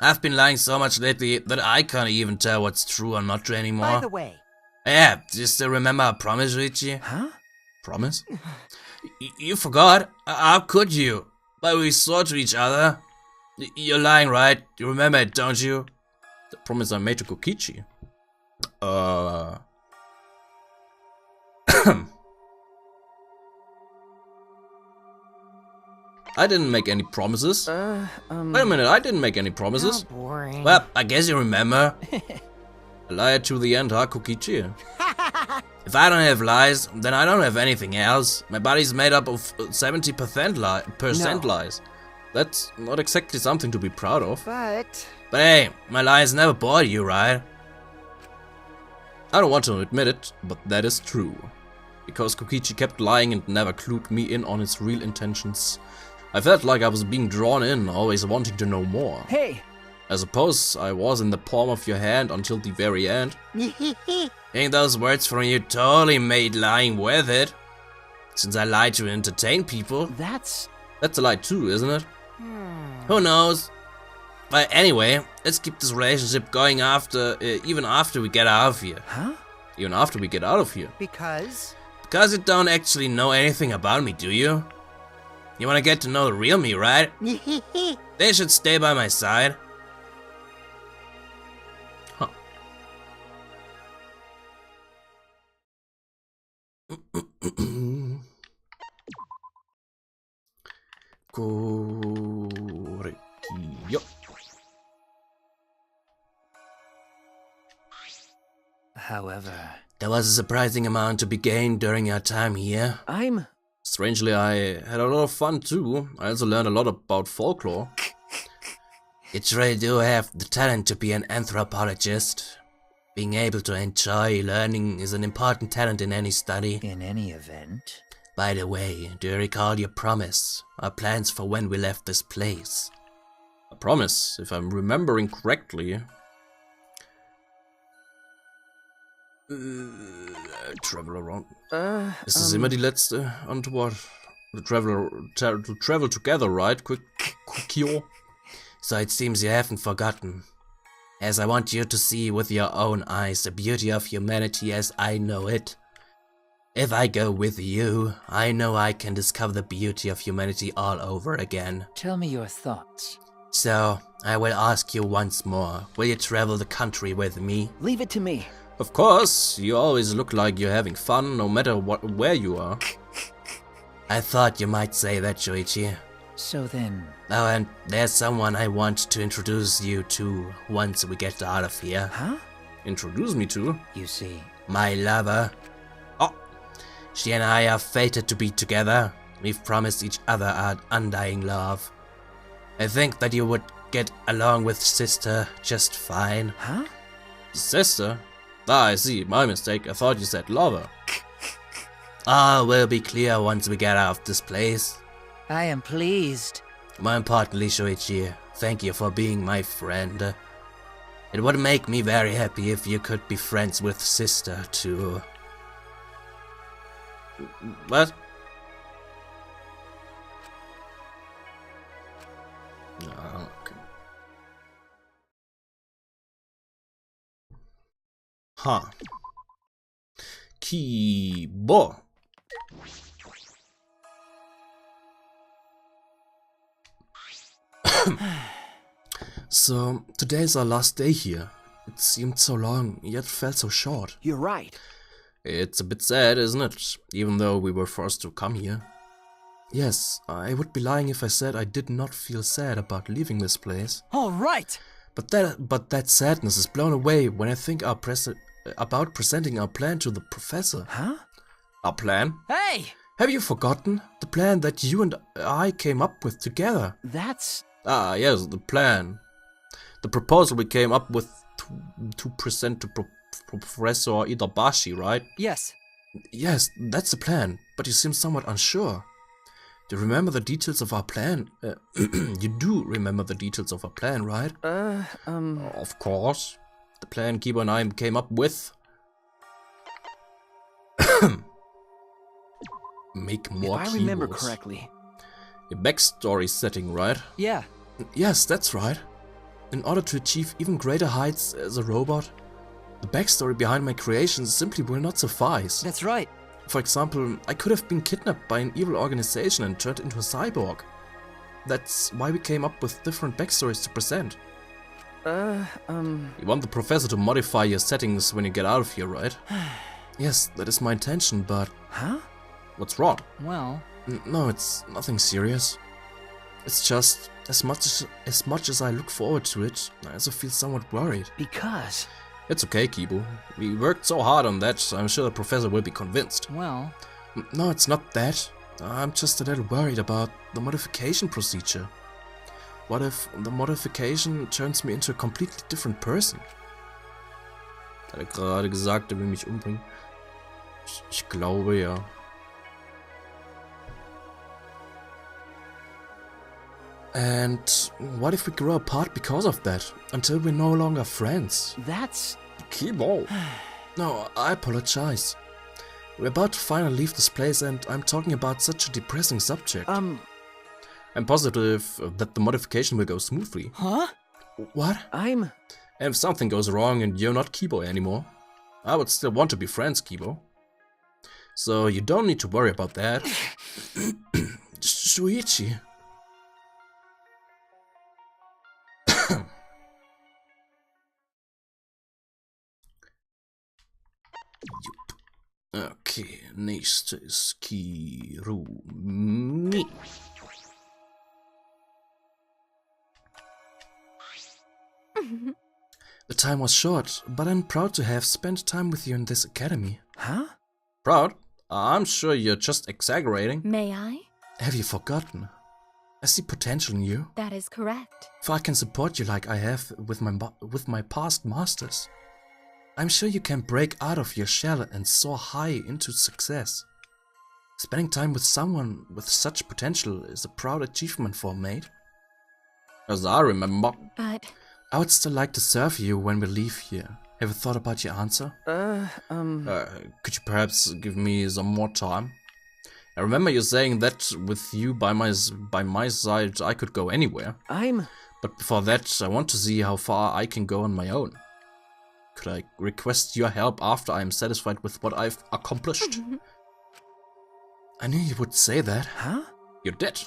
Speaker 1: I've been lying so much lately that I can't even tell what's true or not true anymore.
Speaker 3: By the way.
Speaker 1: Yeah, do you still remember our promise, Richie?
Speaker 5: Huh?
Speaker 1: Promise? You forgot? How could you? But we swore to each other. You're lying, right? You remember it, don't you? The promise I made to Kokichi. I didn't make any promises. Wait a minute, I didn't make any promises.
Speaker 3: How boring.
Speaker 1: Well, I guess you remember. A liar to the end, huh, Kokichi? If I don't have lies, then I don't have anything else. My body's made up of 70% lies. That's not exactly something to be proud of.
Speaker 3: But
Speaker 1: hey, my lies never bored you, right? I don't want to admit it, but that is true. Because Kokichi kept lying and never clued me in on his real intentions. I felt like I was being drawn in, always wanting to know more.
Speaker 5: Hey!
Speaker 1: I suppose I was in the palm of your hand until the very end. Hearing those words from you totally made lying worth it. Since I lied to entertain people.
Speaker 5: That's
Speaker 1: a lie too, isn't it? Who knows? But anyway, let's keep this relationship going even after we get out of here.
Speaker 5: Huh?
Speaker 1: Even after we get out of here.
Speaker 3: because
Speaker 1: Because you don't actually know anything about me, do you? You wanna get to know the real me, right? They should stay by my side. Huh. Korekyo.
Speaker 5: However,
Speaker 1: There was a surprising amount to be gained during our time here. Strangely, I had a lot of fun too. I also learned a lot about folklore. You truly do have the talent to be an anthropologist. Being able to enjoy learning is an important talent in any study.
Speaker 5: in any event.
Speaker 1: By the way, do you recall your promise? Our plans for when we left this place? A promise, if I'm remembering correctly. Travel around. Ist das immer die letzte Antwort? To travel together, right? Kyo. So it seems you haven't forgotten. As I want you to see with your own eyes the beauty of humanity as I know it.
Speaker 4: If I go with you, I know I can discover the beauty of humanity all over again.
Speaker 5: Tell me your thoughts.
Speaker 4: So, I will ask you once more, will you travel the country with me?
Speaker 3: Leave it to me.
Speaker 1: Of course, you always look like you're having fun, no matter where you are.
Speaker 4: I thought you might say that, Shuichi.
Speaker 5: So then,
Speaker 4: Oh, and there's someone I want to introduce you to once we get out of here.
Speaker 5: huh?
Speaker 1: Introduce me to?
Speaker 5: You see,
Speaker 4: My lover.
Speaker 1: Oh,
Speaker 4: She and I are fated to be together. We've promised each other our undying love. I think that you would get along with sister just fine.
Speaker 5: huh?
Speaker 1: sister? Ah, I see, my mistake. I thought you said lover.
Speaker 4: All will be clear once we get out of this place.
Speaker 5: I am pleased.
Speaker 4: More importantly, Shuichi, thank you for being my friend. It would make me very happy if you could be friends with sister too.
Speaker 1: What? Ah, okay. Huh. Kibo. So, today's our last day here. It seemed so long, yet felt so short.
Speaker 3: You're right.
Speaker 1: It's a bit sad, isn't it? Even though we were forced to come here. Yes, I would be lying if I said I did not feel sad about leaving this place.
Speaker 3: All right.
Speaker 1: But that sadness is blown away when I think about presenting our plan to the professor.
Speaker 5: Huh?
Speaker 1: Our plan?
Speaker 3: Hey,
Speaker 1: Have you forgotten? The plan that you and I came up with together.
Speaker 3: that's...
Speaker 1: Ah, yes, the plan. The proposal we came up with to present to Professor Idabashi, right?
Speaker 3: Yes.
Speaker 1: Yes, that's the plan, but you seem somewhat unsure. Do you remember the details of our plan? You do remember the details of our plan, right? Of course. The plan Kibo and I came up with. Make more
Speaker 3: If I remember
Speaker 1: keyboards.
Speaker 3: correctly.
Speaker 1: A backstory setting, right?
Speaker 3: Yeah.
Speaker 1: Yes, that's right. In order to achieve even greater heights as a robot, the backstory behind my creations simply will not suffice.
Speaker 3: That's right.
Speaker 1: For example, I could have been kidnapped by an evil organization and turned into a cyborg. That's why we came up with different backstories to present. You want the professor to modify your settings when you get out of here, right? Yes, that is my intention, but...
Speaker 5: Huh?
Speaker 1: What's wrong?
Speaker 3: Well,
Speaker 1: No, it's nothing serious. It's just, as much as I look forward to it, I also feel somewhat worried.
Speaker 3: because...
Speaker 1: It's okay, Kibu. We worked so hard on that, I'm sure the professor will be convinced.
Speaker 3: Well,
Speaker 1: No, it's not that. I'm just a little worried about the modification procedure. What if the modification turns me into a completely different person? Hat er gerade gesagt, er will mich umbringen? Ich glaube, ja. And what if we grow apart because of that, until we're no longer friends?
Speaker 3: that's...
Speaker 1: Kibo! No, I apologize. We're about to finally leave this place and I'm talking about such a depressing subject. I'm positive that the modification will go smoothly.
Speaker 3: Huh?
Speaker 1: What?
Speaker 3: I'm...
Speaker 1: And if something goes wrong and you're not Kibo anymore, I would still want to be friends, Kibo. So you don't need to worry about that. Shuichi. Okay, nächstes Kirumi. The time was short, but I'm proud to have spent time with you in this academy.
Speaker 5: Huh?
Speaker 1: Proud? I'm sure you're just exaggerating.
Speaker 6: May I?
Speaker 1: Have you forgotten? I see potential in you,
Speaker 6: That is correct.
Speaker 1: for I can support you like I have with my past masters. I'm sure you can break out of your shell and soar high into success. Spending time with someone with such potential is a proud achievement for a mate. As I remember.
Speaker 6: But
Speaker 1: I would still like to serve you when we leave here. Have you thought about your answer? Could you perhaps give me some more time? I remember you saying that with you by my side I could go anywhere. But before that I want to see how far I can go on my own. Could I request your help after I am satisfied with what I've accomplished? I knew you would say that.
Speaker 5: Huh?
Speaker 1: You did.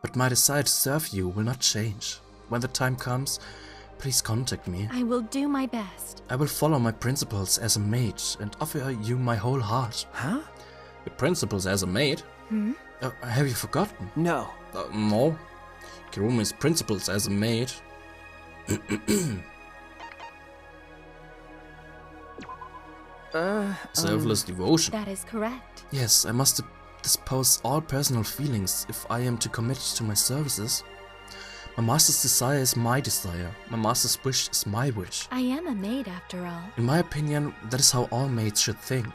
Speaker 1: But my desire to serve you will not change. When the time comes, please contact me.
Speaker 6: I will do my best.
Speaker 1: I will follow my principles as a maid and offer you my whole heart.
Speaker 5: Huh?
Speaker 1: Your principles as a maid?
Speaker 6: Hmm?
Speaker 1: Have you forgotten?
Speaker 5: No.
Speaker 1: No. Kirumi's principles as a maid. Selfless devotion.
Speaker 6: That is correct.
Speaker 1: Yes, I must dispose all personal feelings if I am to commit to my services. My master's desire is my desire. My master's wish is my wish.
Speaker 6: I am a maid after all.
Speaker 1: In my opinion, that is how all maids should think.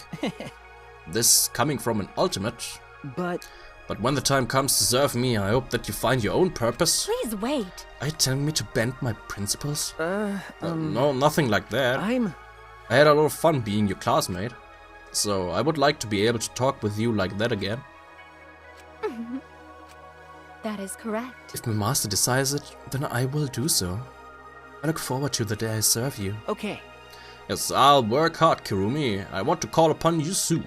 Speaker 1: This coming from an ultimate.
Speaker 5: But
Speaker 1: when the time comes to serve me, I hope that you find your own purpose.
Speaker 6: Please wait.
Speaker 1: Are you telling me to bend my principles? No, nothing like that. I had a lot of fun being your classmate. So I would like to be able to talk with you like that again.
Speaker 6: That is correct.
Speaker 1: If my master desires it, then I will do so. I look forward to the day I serve you.
Speaker 5: okay.
Speaker 1: Yes, I'll work hard, Kirumi. I want to call upon you soon.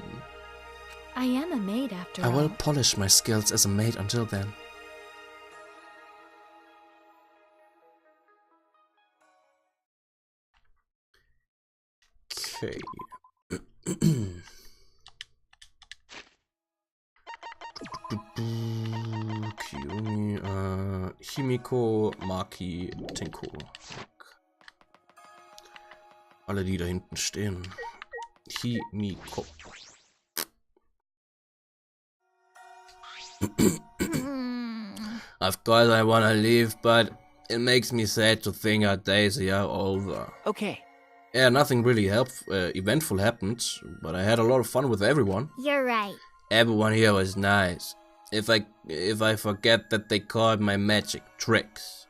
Speaker 6: I am a maid after
Speaker 1: I
Speaker 6: all.
Speaker 1: will polish my skills as a maid until then. Okay. Kirumi, Himiko, Maki, Tenko. Alle, die da hinten stehen. Himiko. Of course I wanna leave, but it makes me sad to think our days are over.
Speaker 5: Okay.
Speaker 1: Yeah, nothing really eventful happened, but I had a lot of fun with everyone.
Speaker 6: You're right.
Speaker 1: Everyone here was nice. If I forget that they called my magic tricks.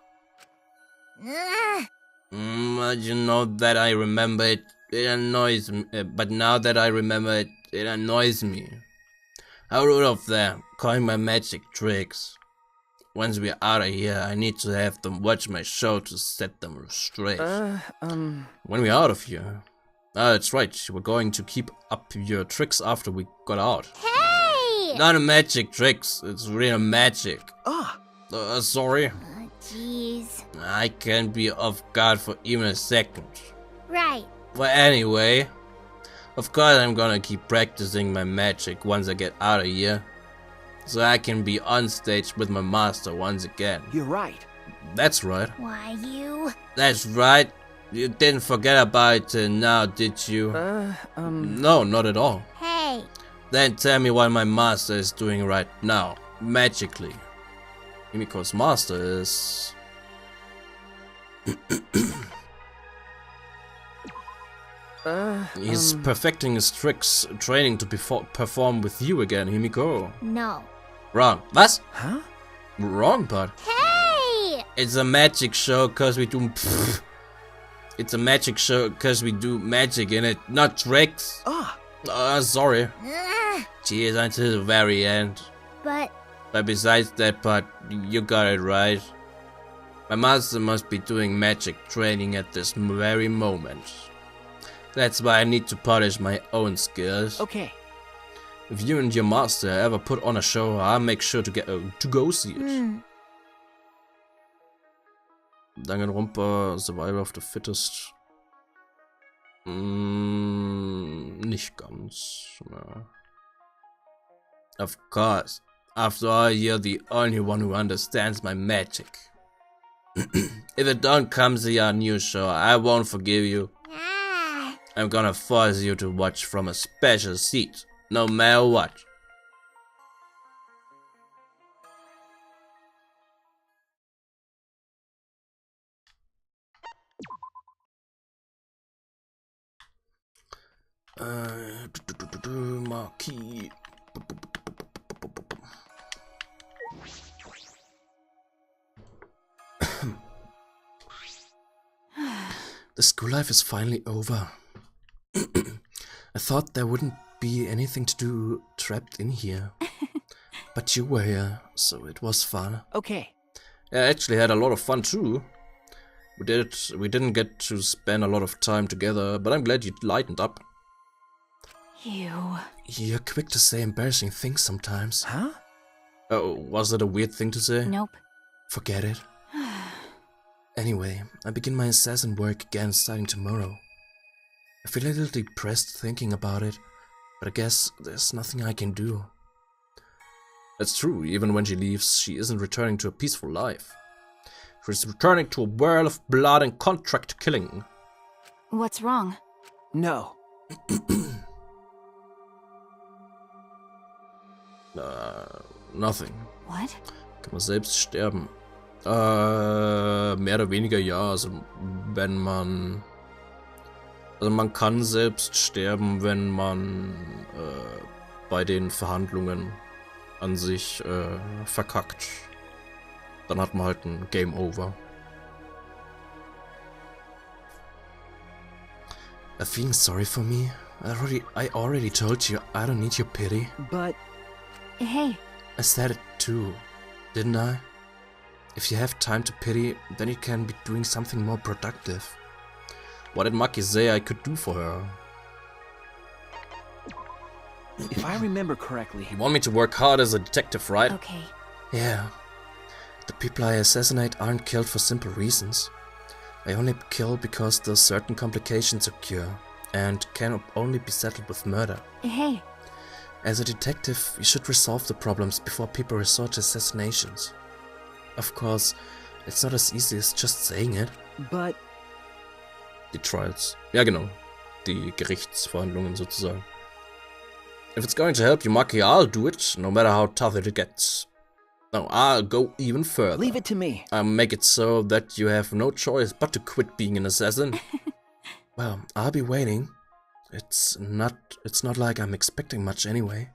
Speaker 1: But you know that I remember it, it annoys me. But now that I remember it, it annoys me. How rude of them, calling my magic tricks. Once we're out of here, I need to have them watch my show to set them straight. When we're out of here. Ah, that's right, you were going to keep up your tricks after we got out.
Speaker 6: Hey!
Speaker 1: Not a magic tricks, it's real magic.
Speaker 5: Ah.
Speaker 1: Sorry.
Speaker 6: Jeez.
Speaker 1: I can't be off guard for even a second.
Speaker 6: Right.
Speaker 1: Well, anyway, of course I'm gonna keep practicing my magic once I get out of here. So I can be on stage with my master once again.
Speaker 5: You're right.
Speaker 1: That's right.
Speaker 6: Why you?
Speaker 1: That's right. You didn't forget about it now, did you? No, not at all.
Speaker 6: Hey.
Speaker 1: Then tell me what my master is doing right now, magically. Himiko's master is... He's perfecting his tricks, training to perform with you again, Himiko.
Speaker 6: No.
Speaker 1: Wrong. What?
Speaker 5: Huh?
Speaker 1: Wrong, but...
Speaker 6: Hey!
Speaker 1: It's a magic show cause we do... It's a magic show cause we do magic in it, not tricks.
Speaker 5: Ah.
Speaker 1: Sorry. Cheers until the very end.
Speaker 6: But
Speaker 1: But besides that part, you got it right. My master must be doing magic training at this very moment. That's why I need to polish my own skills.
Speaker 5: Okay.
Speaker 1: If you and your master ever put on a show, I'll make sure to go see it. Danganronpa, Survival of the Fittest. Nicht ganz. No. Of course. After all, you're the only one who understands my magic. If it don't come to your new show, I won't forgive you. I'm gonna force you to watch from a special seat, no matter what. Marquee. The school life is finally over. I thought there wouldn't be anything to do trapped in here. But you were here, so it was fun.
Speaker 5: Okay.
Speaker 1: I actually had a lot of fun too. We didn't get to spend a lot of time together, but I'm glad you lightened up.
Speaker 3: You.
Speaker 1: You're quick to say embarrassing things sometimes.
Speaker 5: Huh?
Speaker 1: Oh, was that a weird thing to say?
Speaker 3: Nope.
Speaker 1: Forget it. Anyway, I begin my assassin work again starting tomorrow. I feel a little depressed thinking about it, but I guess there's nothing I can do. That's true, even when she leaves, she isn't returning to a peaceful life. She's returning to a world of blood and contract killing.
Speaker 3: What's wrong?
Speaker 2: No.
Speaker 1: Nothing.
Speaker 3: What?
Speaker 1: Kann man selbst sterben? Mehr oder weniger ja, also wenn man... Also man kann selbst sterben, wenn man bei den Verhandlungen an sich verkackt. Dann hat man halt ein Game Over. Are you feeling sorry for me? I already told you I don't need your pity.
Speaker 2: But
Speaker 3: Hey.
Speaker 1: I said it too, didn't I? If you have time to pity, then you can be doing something more productive. What did Maki say I could do for her?
Speaker 2: if I remember correctly,
Speaker 1: You want me to work hard as a detective, right?
Speaker 3: Okay.
Speaker 1: Yeah. The people I assassinate aren't killed for simple reasons. I only kill because there's certain complications occur, and can only be settled with murder.
Speaker 3: Hey.
Speaker 1: As a detective, you should resolve the problems before people resort to assassinations. Of course, it's not as easy as just saying it.
Speaker 2: but
Speaker 1: Die Trials. Ja, genau. Die Gerichtsverhandlungen sozusagen. If it's going to help you, Maki, I'll do it, no matter how tough it gets. No, I'll go even further.
Speaker 2: leave it to me.
Speaker 1: I'll make it so that you have no choice but to quit being an assassin. Well, I'll be waiting. It's not like I'm expecting much anyway.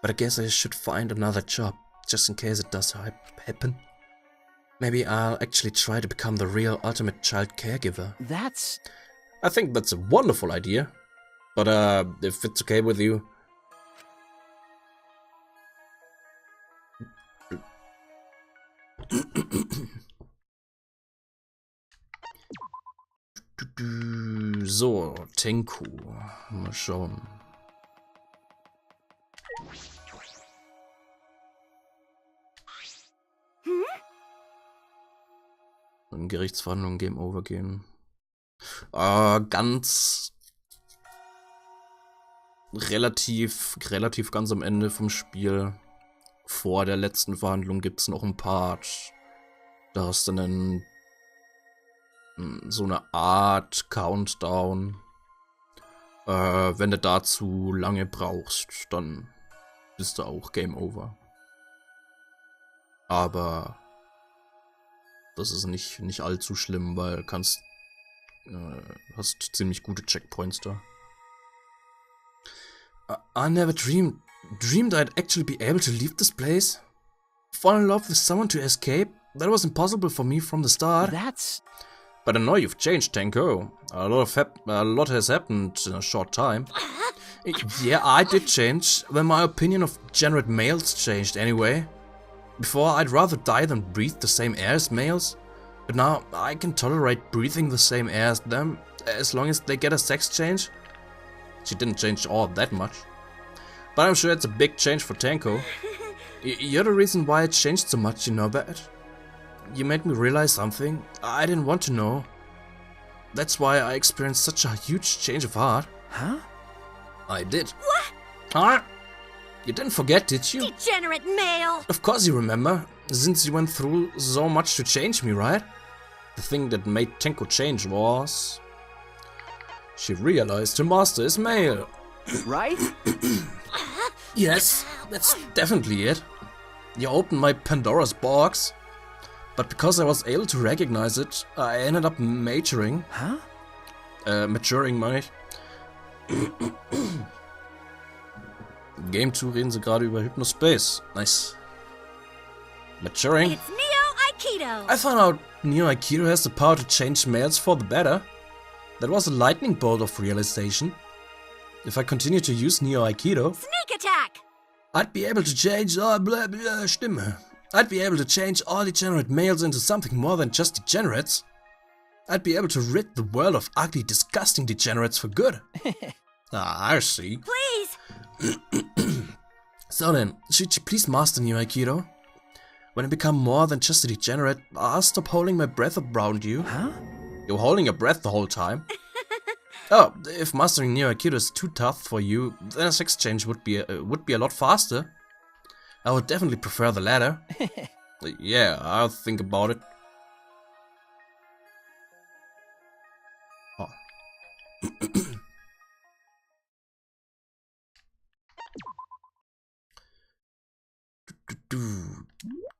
Speaker 1: But I guess I should find another job, just in case it does happen. Maybe I'll actually try to become the real ultimate child caregiver.
Speaker 2: That's...
Speaker 1: I think that's a wonderful idea. But if it's okay with you... So, Tenku. Mal schauen. In Gerichtsverhandlungen Game Over gehen. Ganz relativ ganz am Ende vom Spiel. Vor der letzten Verhandlung gibt es noch ein Part. Da hast du dann so eine Art Countdown. Wenn du dazu lange brauchst, dann bist du auch Game Over. Aber das ist nicht allzu schlimm, weil hast ziemlich gute Checkpoints da. I never dreamed I'd actually be able to leave this place. Fall in love with someone to escape? That was impossible for me from the start.
Speaker 2: that's...
Speaker 1: But I know you've changed, Tenko. A lot has happened in a short time. Yeah, I did change. When my opinion of degenerate males changed anyway. Before, I'd rather die than breathe the same air as males. But now, I can tolerate breathing the same air as them, as long as they get a sex change. She didn't change all that much. But I'm sure it's a big change for Tenko. You're the reason why it changed so much, you know that? You made me realize something I didn't want to know. That's why I experienced such a huge change of heart.
Speaker 2: Huh?
Speaker 1: I did. What? Huh? You didn't forget, did you?
Speaker 6: Degenerate male!
Speaker 1: Of course you remember, since you went through so much to change me, right? The thing that made Tenko change was... she realized her master is male.
Speaker 2: Right?
Speaker 1: Yes, that's definitely it. You opened my Pandora's box. But because I was able to recognize it, I ended up maturing.
Speaker 2: Huh?
Speaker 1: Maturing meine ich. Game 2 reden sie gerade über Hypnospace. Nice. Maturing?
Speaker 6: It's Neo-Aikido!
Speaker 1: I found out Neo-Aikido has the power to change males for the better. That was a lightning bolt of realization. If I continue to use Neo-Aikido,
Speaker 6: Sneak attack!
Speaker 1: I'd be able to change all blah blah Stimme. I'd be able to change all degenerate males into something more than just degenerates. I'd be able to rid the world of ugly, disgusting degenerates for good. Ah, I see.
Speaker 6: Please.
Speaker 1: So then, should you please master new Aikido? When I become more than just a degenerate, I'll stop holding my breath around you.
Speaker 2: Huh?
Speaker 1: You're holding your breath the whole time. Oh, if mastering new Aikido is too tough for you, then a sex change would be a lot faster. I would definitely prefer the latter. Yeah, I'll think about it. Oh.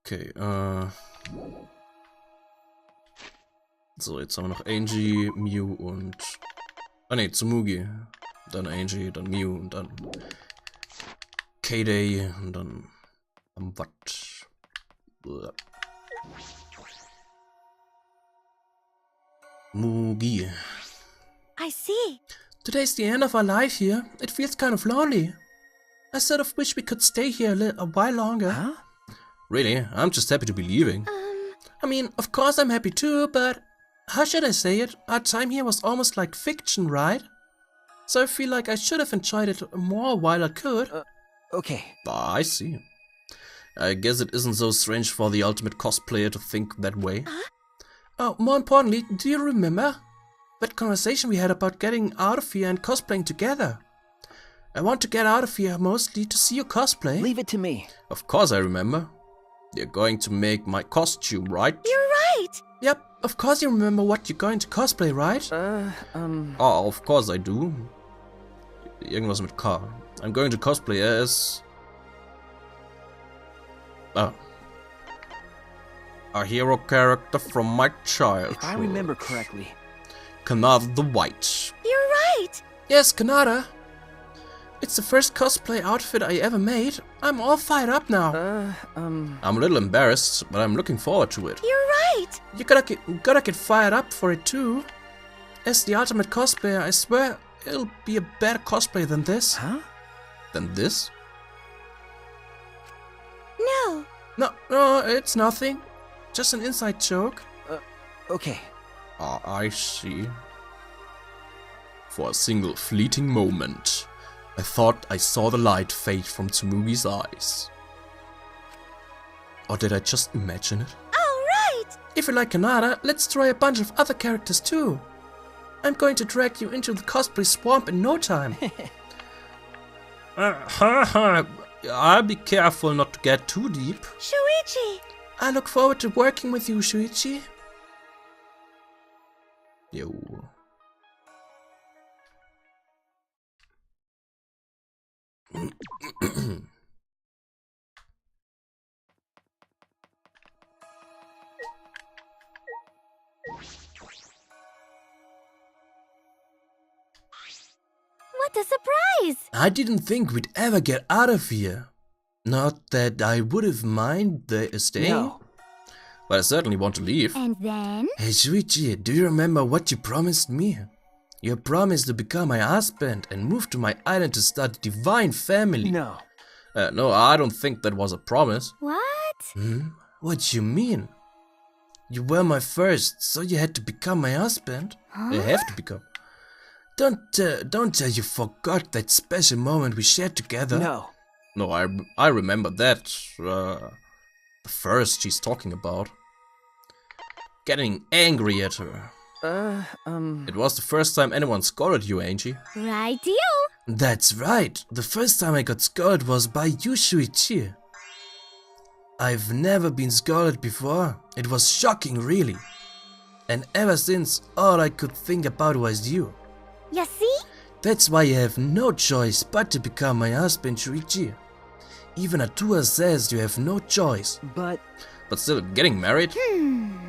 Speaker 1: Okay, so, jetzt haben wir noch Angie, Mew und... Ah ne, Tsumugi. Dann Angie, dann Mew und dann... K-Day und dann... was? Mugi.
Speaker 6: I see.
Speaker 1: Today's the end of our life here. It feels kind of lonely. I sort of wish we could stay here a while longer.
Speaker 2: Huh?
Speaker 1: Really? I'm just happy to be leaving. I mean, of course I'm happy too, but... How should I say it? Our time here was almost like fiction, right? So I feel like I should have enjoyed it more while I could.
Speaker 2: Okay.
Speaker 1: Ah, I see. I guess it isn't so strange for the ultimate cosplayer to think that way. Oh, more importantly, do you remember that conversation we had about getting out of here and cosplaying together? I want to get out of here mostly to see you cosplay.
Speaker 2: Leave it to me.
Speaker 1: Of course I remember. You're going to make my costume, right?
Speaker 6: You're right.
Speaker 1: Yep, of course you remember what you're going to cosplay, right? Oh, of course I do. Irgendwas mit K. I'm going to cosplay as... Oh. A hero character from my childhood.
Speaker 2: If I remember correctly.
Speaker 1: Kanada the White.
Speaker 6: You're right.
Speaker 1: Yes, Kanada. It's the first cosplay outfit I ever made. I'm all fired up now. I'm a little embarrassed, but I'm looking forward to it.
Speaker 6: You're right.
Speaker 1: You gotta get fired up for it too. As the ultimate cosplayer, I swear it'll be a better cosplay than this.
Speaker 2: Huh?
Speaker 1: Than this?
Speaker 6: No.
Speaker 1: No, it's nothing. Just an inside joke.
Speaker 2: Okay.
Speaker 1: Ah, I see. For a single fleeting moment, I thought I saw the light fade from Tsumugi's eyes. Or did I just imagine it?
Speaker 6: All right.
Speaker 1: If you like Kanada, let's try a bunch of other characters too. I'm going to drag you into the cosplay swamp in no time. I'll be careful not to get too deep.
Speaker 6: Shuichi.
Speaker 1: I look forward to working with you, Shuichi. Yo.
Speaker 6: What a surprise.
Speaker 1: I didn't think we'd ever get out of here. Not that I would have minded staying.
Speaker 2: No.
Speaker 1: But I certainly want to leave.
Speaker 6: And then?
Speaker 1: Hey Shuichi, do you remember what you promised me? You promised to become my husband and move to my island to start a divine family.
Speaker 2: No.
Speaker 1: No, I don't think that was a promise.
Speaker 6: What?
Speaker 1: What you mean? You were my first, so you had to become my husband.
Speaker 6: Huh?
Speaker 1: You have to become. Don't tell you forgot that special moment we shared together.
Speaker 2: No.
Speaker 1: No, I remember that. The first she's talking about. Getting angry at her. It was the first time anyone scolded you, Angie.
Speaker 6: Right-io.
Speaker 1: That's right. The first time I got scolded was by you, Shuichi. I've never been scolded before. It was shocking, really. And ever since, all I could think about was you.
Speaker 6: You see?
Speaker 1: That's why you have no choice but to become my husband, Shuichi. Even Atua says you have no choice.
Speaker 2: But
Speaker 1: still, getting married?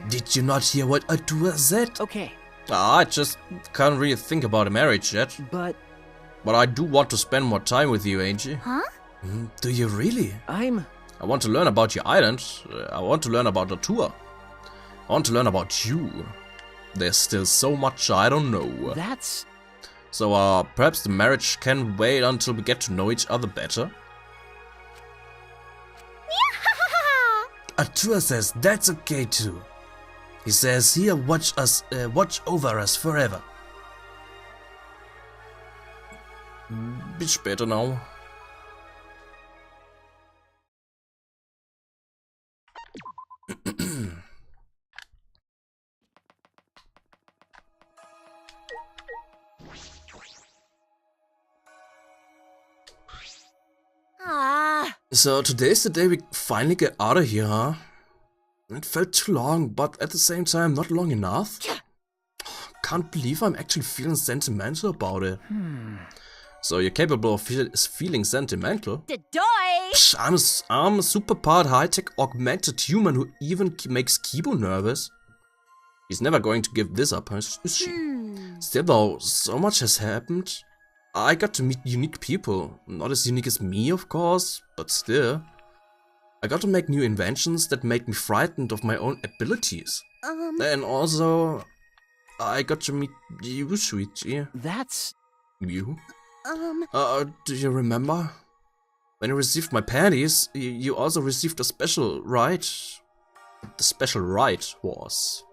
Speaker 1: Did you not hear what Atua said?
Speaker 2: okay.
Speaker 1: I just can't really think about a marriage yet.
Speaker 2: But
Speaker 1: I do want to spend more time with you, Angie.
Speaker 6: Huh?
Speaker 1: Do you really?
Speaker 2: I
Speaker 1: want to learn about your island. I want to learn about Atua. I want to learn about you. There's still so much I don't know.
Speaker 2: That's...
Speaker 1: So, perhaps the marriage can wait until we get to know each other better? Atua says that's okay too. He says he'll watch over us forever. Bis später now.
Speaker 6: Ah,
Speaker 1: So today's the day we finally get out of here, huh? It felt too long, but at the same time not long enough. Can't believe I'm actually feeling sentimental about it. So you're capable of feeling sentimental?
Speaker 6: Doy!
Speaker 1: Psh, I'm a super powered high-tech augmented human who even makes Kibo nervous. He's never going to give this up, is she? Still though, so much has happened. I got to meet unique people. Not as unique as me, of course, but still. I got to make new inventions that made me frightened of my own abilities. And also, I got to meet you, sweetie.
Speaker 2: That's...
Speaker 1: You? Do you remember? When you received my panties, you also received a special right. The special right was...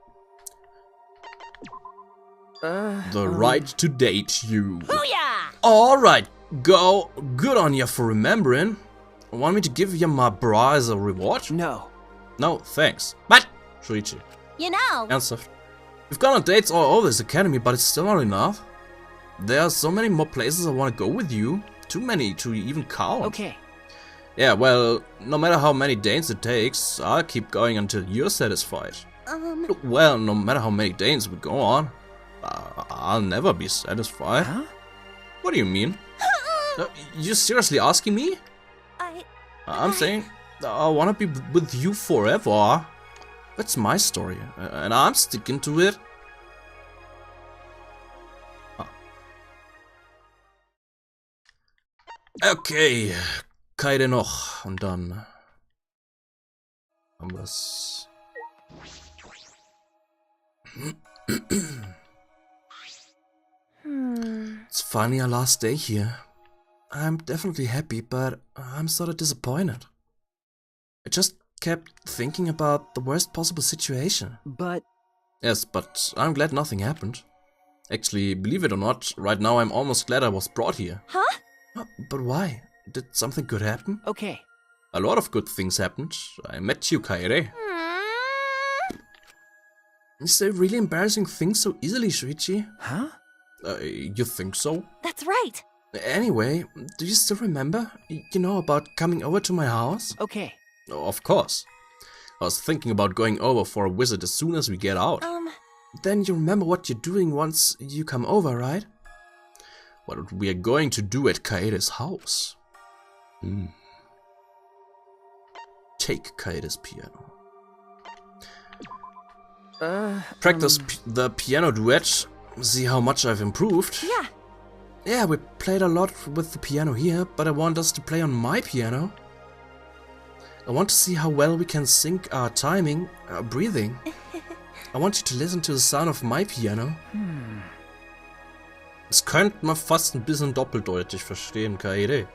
Speaker 1: the right to date you.
Speaker 6: Booyah!
Speaker 1: Alright, go. Good on you for remembering. Want me to give you my bra as a reward?
Speaker 2: No.
Speaker 1: No, thanks. But, Shuichi,
Speaker 6: You know,
Speaker 1: ernsthaft. We've gone on dates all over this academy, but it's still not enough. There are so many more places I want to go with you. Too many to even count.
Speaker 2: Okay.
Speaker 1: Yeah, well, no matter how many dates it takes, I'll keep going until you're satisfied. Well, no matter how many dates we go on, I'll never be satisfied.
Speaker 2: Huh?
Speaker 1: What do you mean? You seriously asking me? I'm saying I want to be with you forever. That's my story, and I'm sticking to it. Okay, Kaide noch und dann haben wir's. It's finally our last day here. I'm definitely happy, but I'm sort of disappointed. I just kept thinking about the worst possible situation.
Speaker 2: But...
Speaker 1: Yes, but I'm glad nothing happened. Actually, believe it or not, right now I'm almost glad I was brought here.
Speaker 6: Huh?
Speaker 1: But why? Did something good happen?
Speaker 2: Okay.
Speaker 1: A lot of good things happened. I met you, Kaede. You say really embarrassing things so easily, Shuichi.
Speaker 2: Huh?
Speaker 1: You think so?
Speaker 6: That's right.
Speaker 1: Anyway, do you still remember? You know about coming over to my house?
Speaker 2: Okay.
Speaker 1: Oh, of course. I was thinking about going over for a visit as soon as we get out. Then you remember what you're doing once you come over, right? What we are going to do at Kaede's house. Take Kaede's piano. Practice the piano duet. See how much I've improved.
Speaker 6: Yeah.
Speaker 1: Yeah, we played a lot with the piano here, but I want us to play on my piano. I want to see how well we can sync our timing, our breathing. I want you to listen to the sound of my piano. Das könnte man fast ein bisschen doppeldeutig verstehen, Kaede.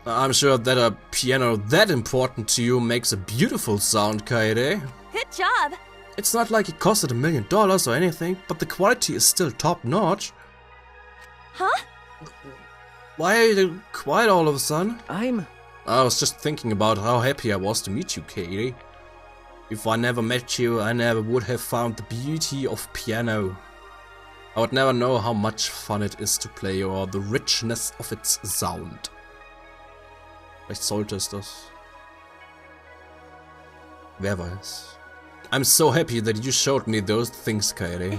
Speaker 1: I'm sure that a piano that important to you makes a beautiful sound, Kaede.
Speaker 6: Good job.
Speaker 1: It's not like it costed $1 million or anything, but the quality is still top-notch.
Speaker 6: Huh?
Speaker 1: Why are you quiet all of a sudden? I was just thinking about how happy I was to meet you, Kaede. If I never met you, I never would have found the beauty of piano. I would never know how much fun it is to play or the richness of its sound. Vielleicht sollte es das. Wer weiß. I'm so happy that you showed me those things, Kaede.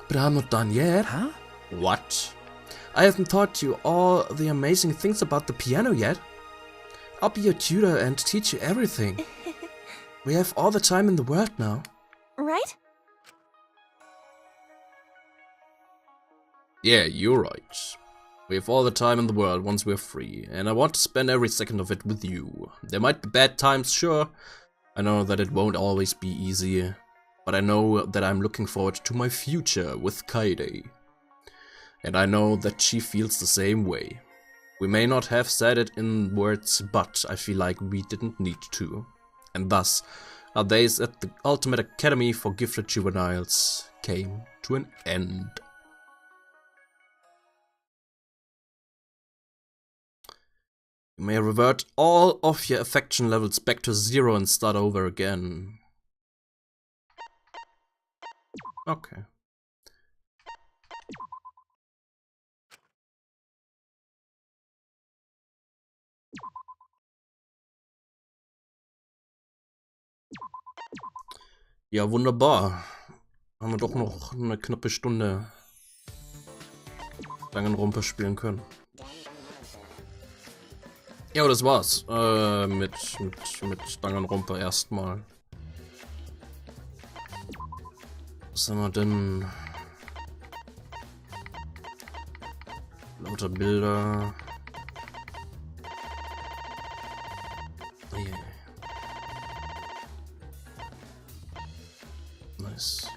Speaker 1: But I'm not done yet.
Speaker 2: Huh?
Speaker 1: What? I haven't taught you all the amazing things about the piano yet. I'll be your tutor and teach you everything. We have all the time in the world now.
Speaker 6: Right?
Speaker 1: Yeah, you're right. We have all the time in the world once we're free, and I want to spend every second of it with you. There might be bad times, sure. I know that it won't always be easy, but I know that I'm looking forward to my future with Kaede. And I know that she feels the same way. We may not have said it in words, but I feel like we didn't need to. And thus, our days at the Ultimate Academy for Gifted Juveniles came to an end. You may revert all of your affection levels back to 0 and start over again. Okay. Ja, wunderbar. Haben wir doch noch eine knappe Stunde Danganronpa spielen können. Ja, aber das war's. Mit Danganronpa erstmal. Was haben wir denn? Lauter Bilder. Oh yeah. Nice.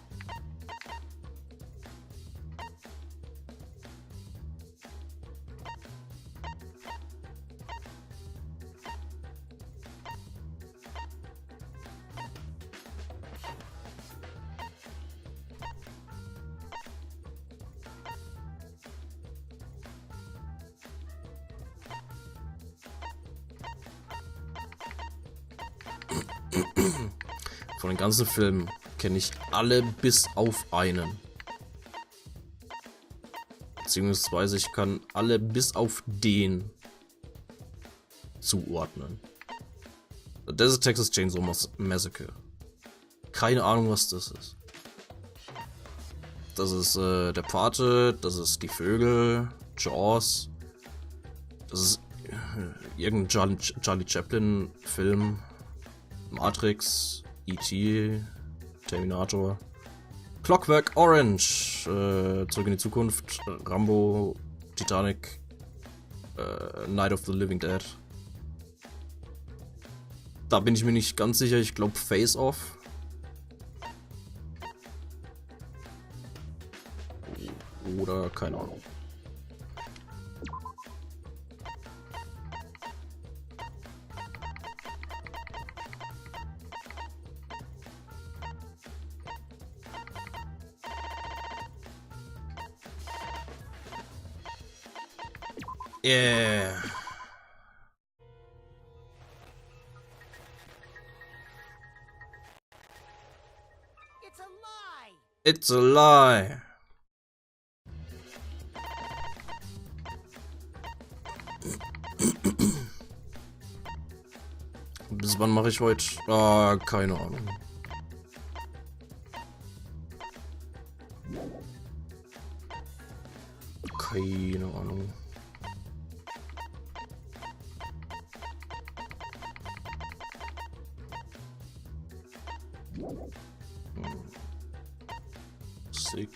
Speaker 1: Von den ganzen Filmen kenne ich alle bis auf einen. Beziehungsweise ich kann alle bis auf den zuordnen. Das ist Texas Chainsaw Massacre. Keine Ahnung, was das ist. Das ist der Pate, das ist die Vögel, Jaws. Das ist irgendein Charlie Chaplin Film. Matrix, E.T., Terminator, Clockwork Orange, Zurück in die Zukunft, Rambo, Titanic, Night of the Living Dead. Da bin ich mir nicht ganz sicher, ich glaube Face Off. Oder keine Ahnung. Yeah.
Speaker 5: It's a lie!
Speaker 1: It's a lie. Bis wann mache ich heute? Ah, keine Ahnung. Keine Ahnung. Sick,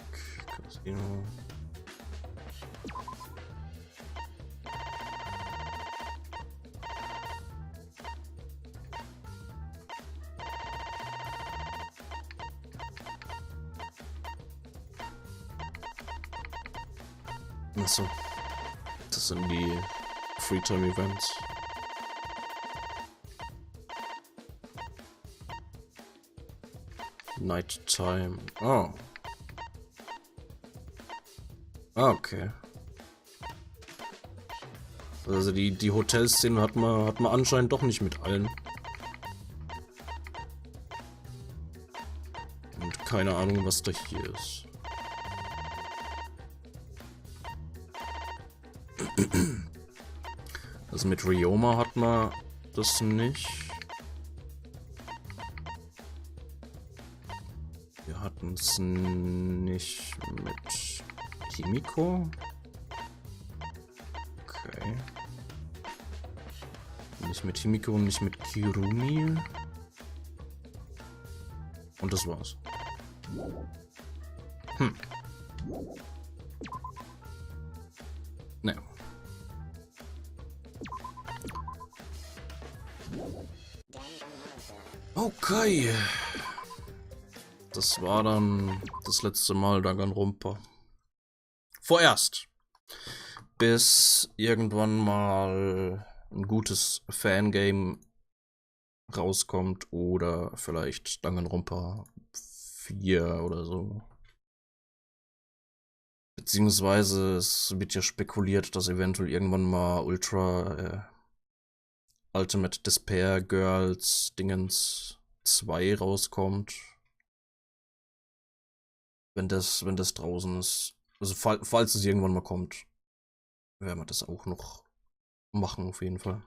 Speaker 1: Casino. Achso. Das sind die Freetime-Events. Nighttime. Oh. Okay. Also die Hotelszene hat man anscheinend doch nicht mit allen. Und keine Ahnung, was da hier ist. Also mit Ryoma hat man das nicht. Wir hatten es nicht mit Kimiko. Okay. Nicht mit Himiko und nicht mit Kirumi. Und das war's. Ne. Okay. Das war dann das letzte Mal Danganronpa. Vorerst. Bis irgendwann mal ein gutes Fangame rauskommt oder vielleicht Danganronpa 4 oder so. Beziehungsweise es wird ja spekuliert, dass eventuell irgendwann mal Ultra Ultimate Despair Girls Dingens 2 rauskommt. Wenn das draußen ist. Also falls es irgendwann mal kommt, werden wir das auch noch machen auf jeden Fall.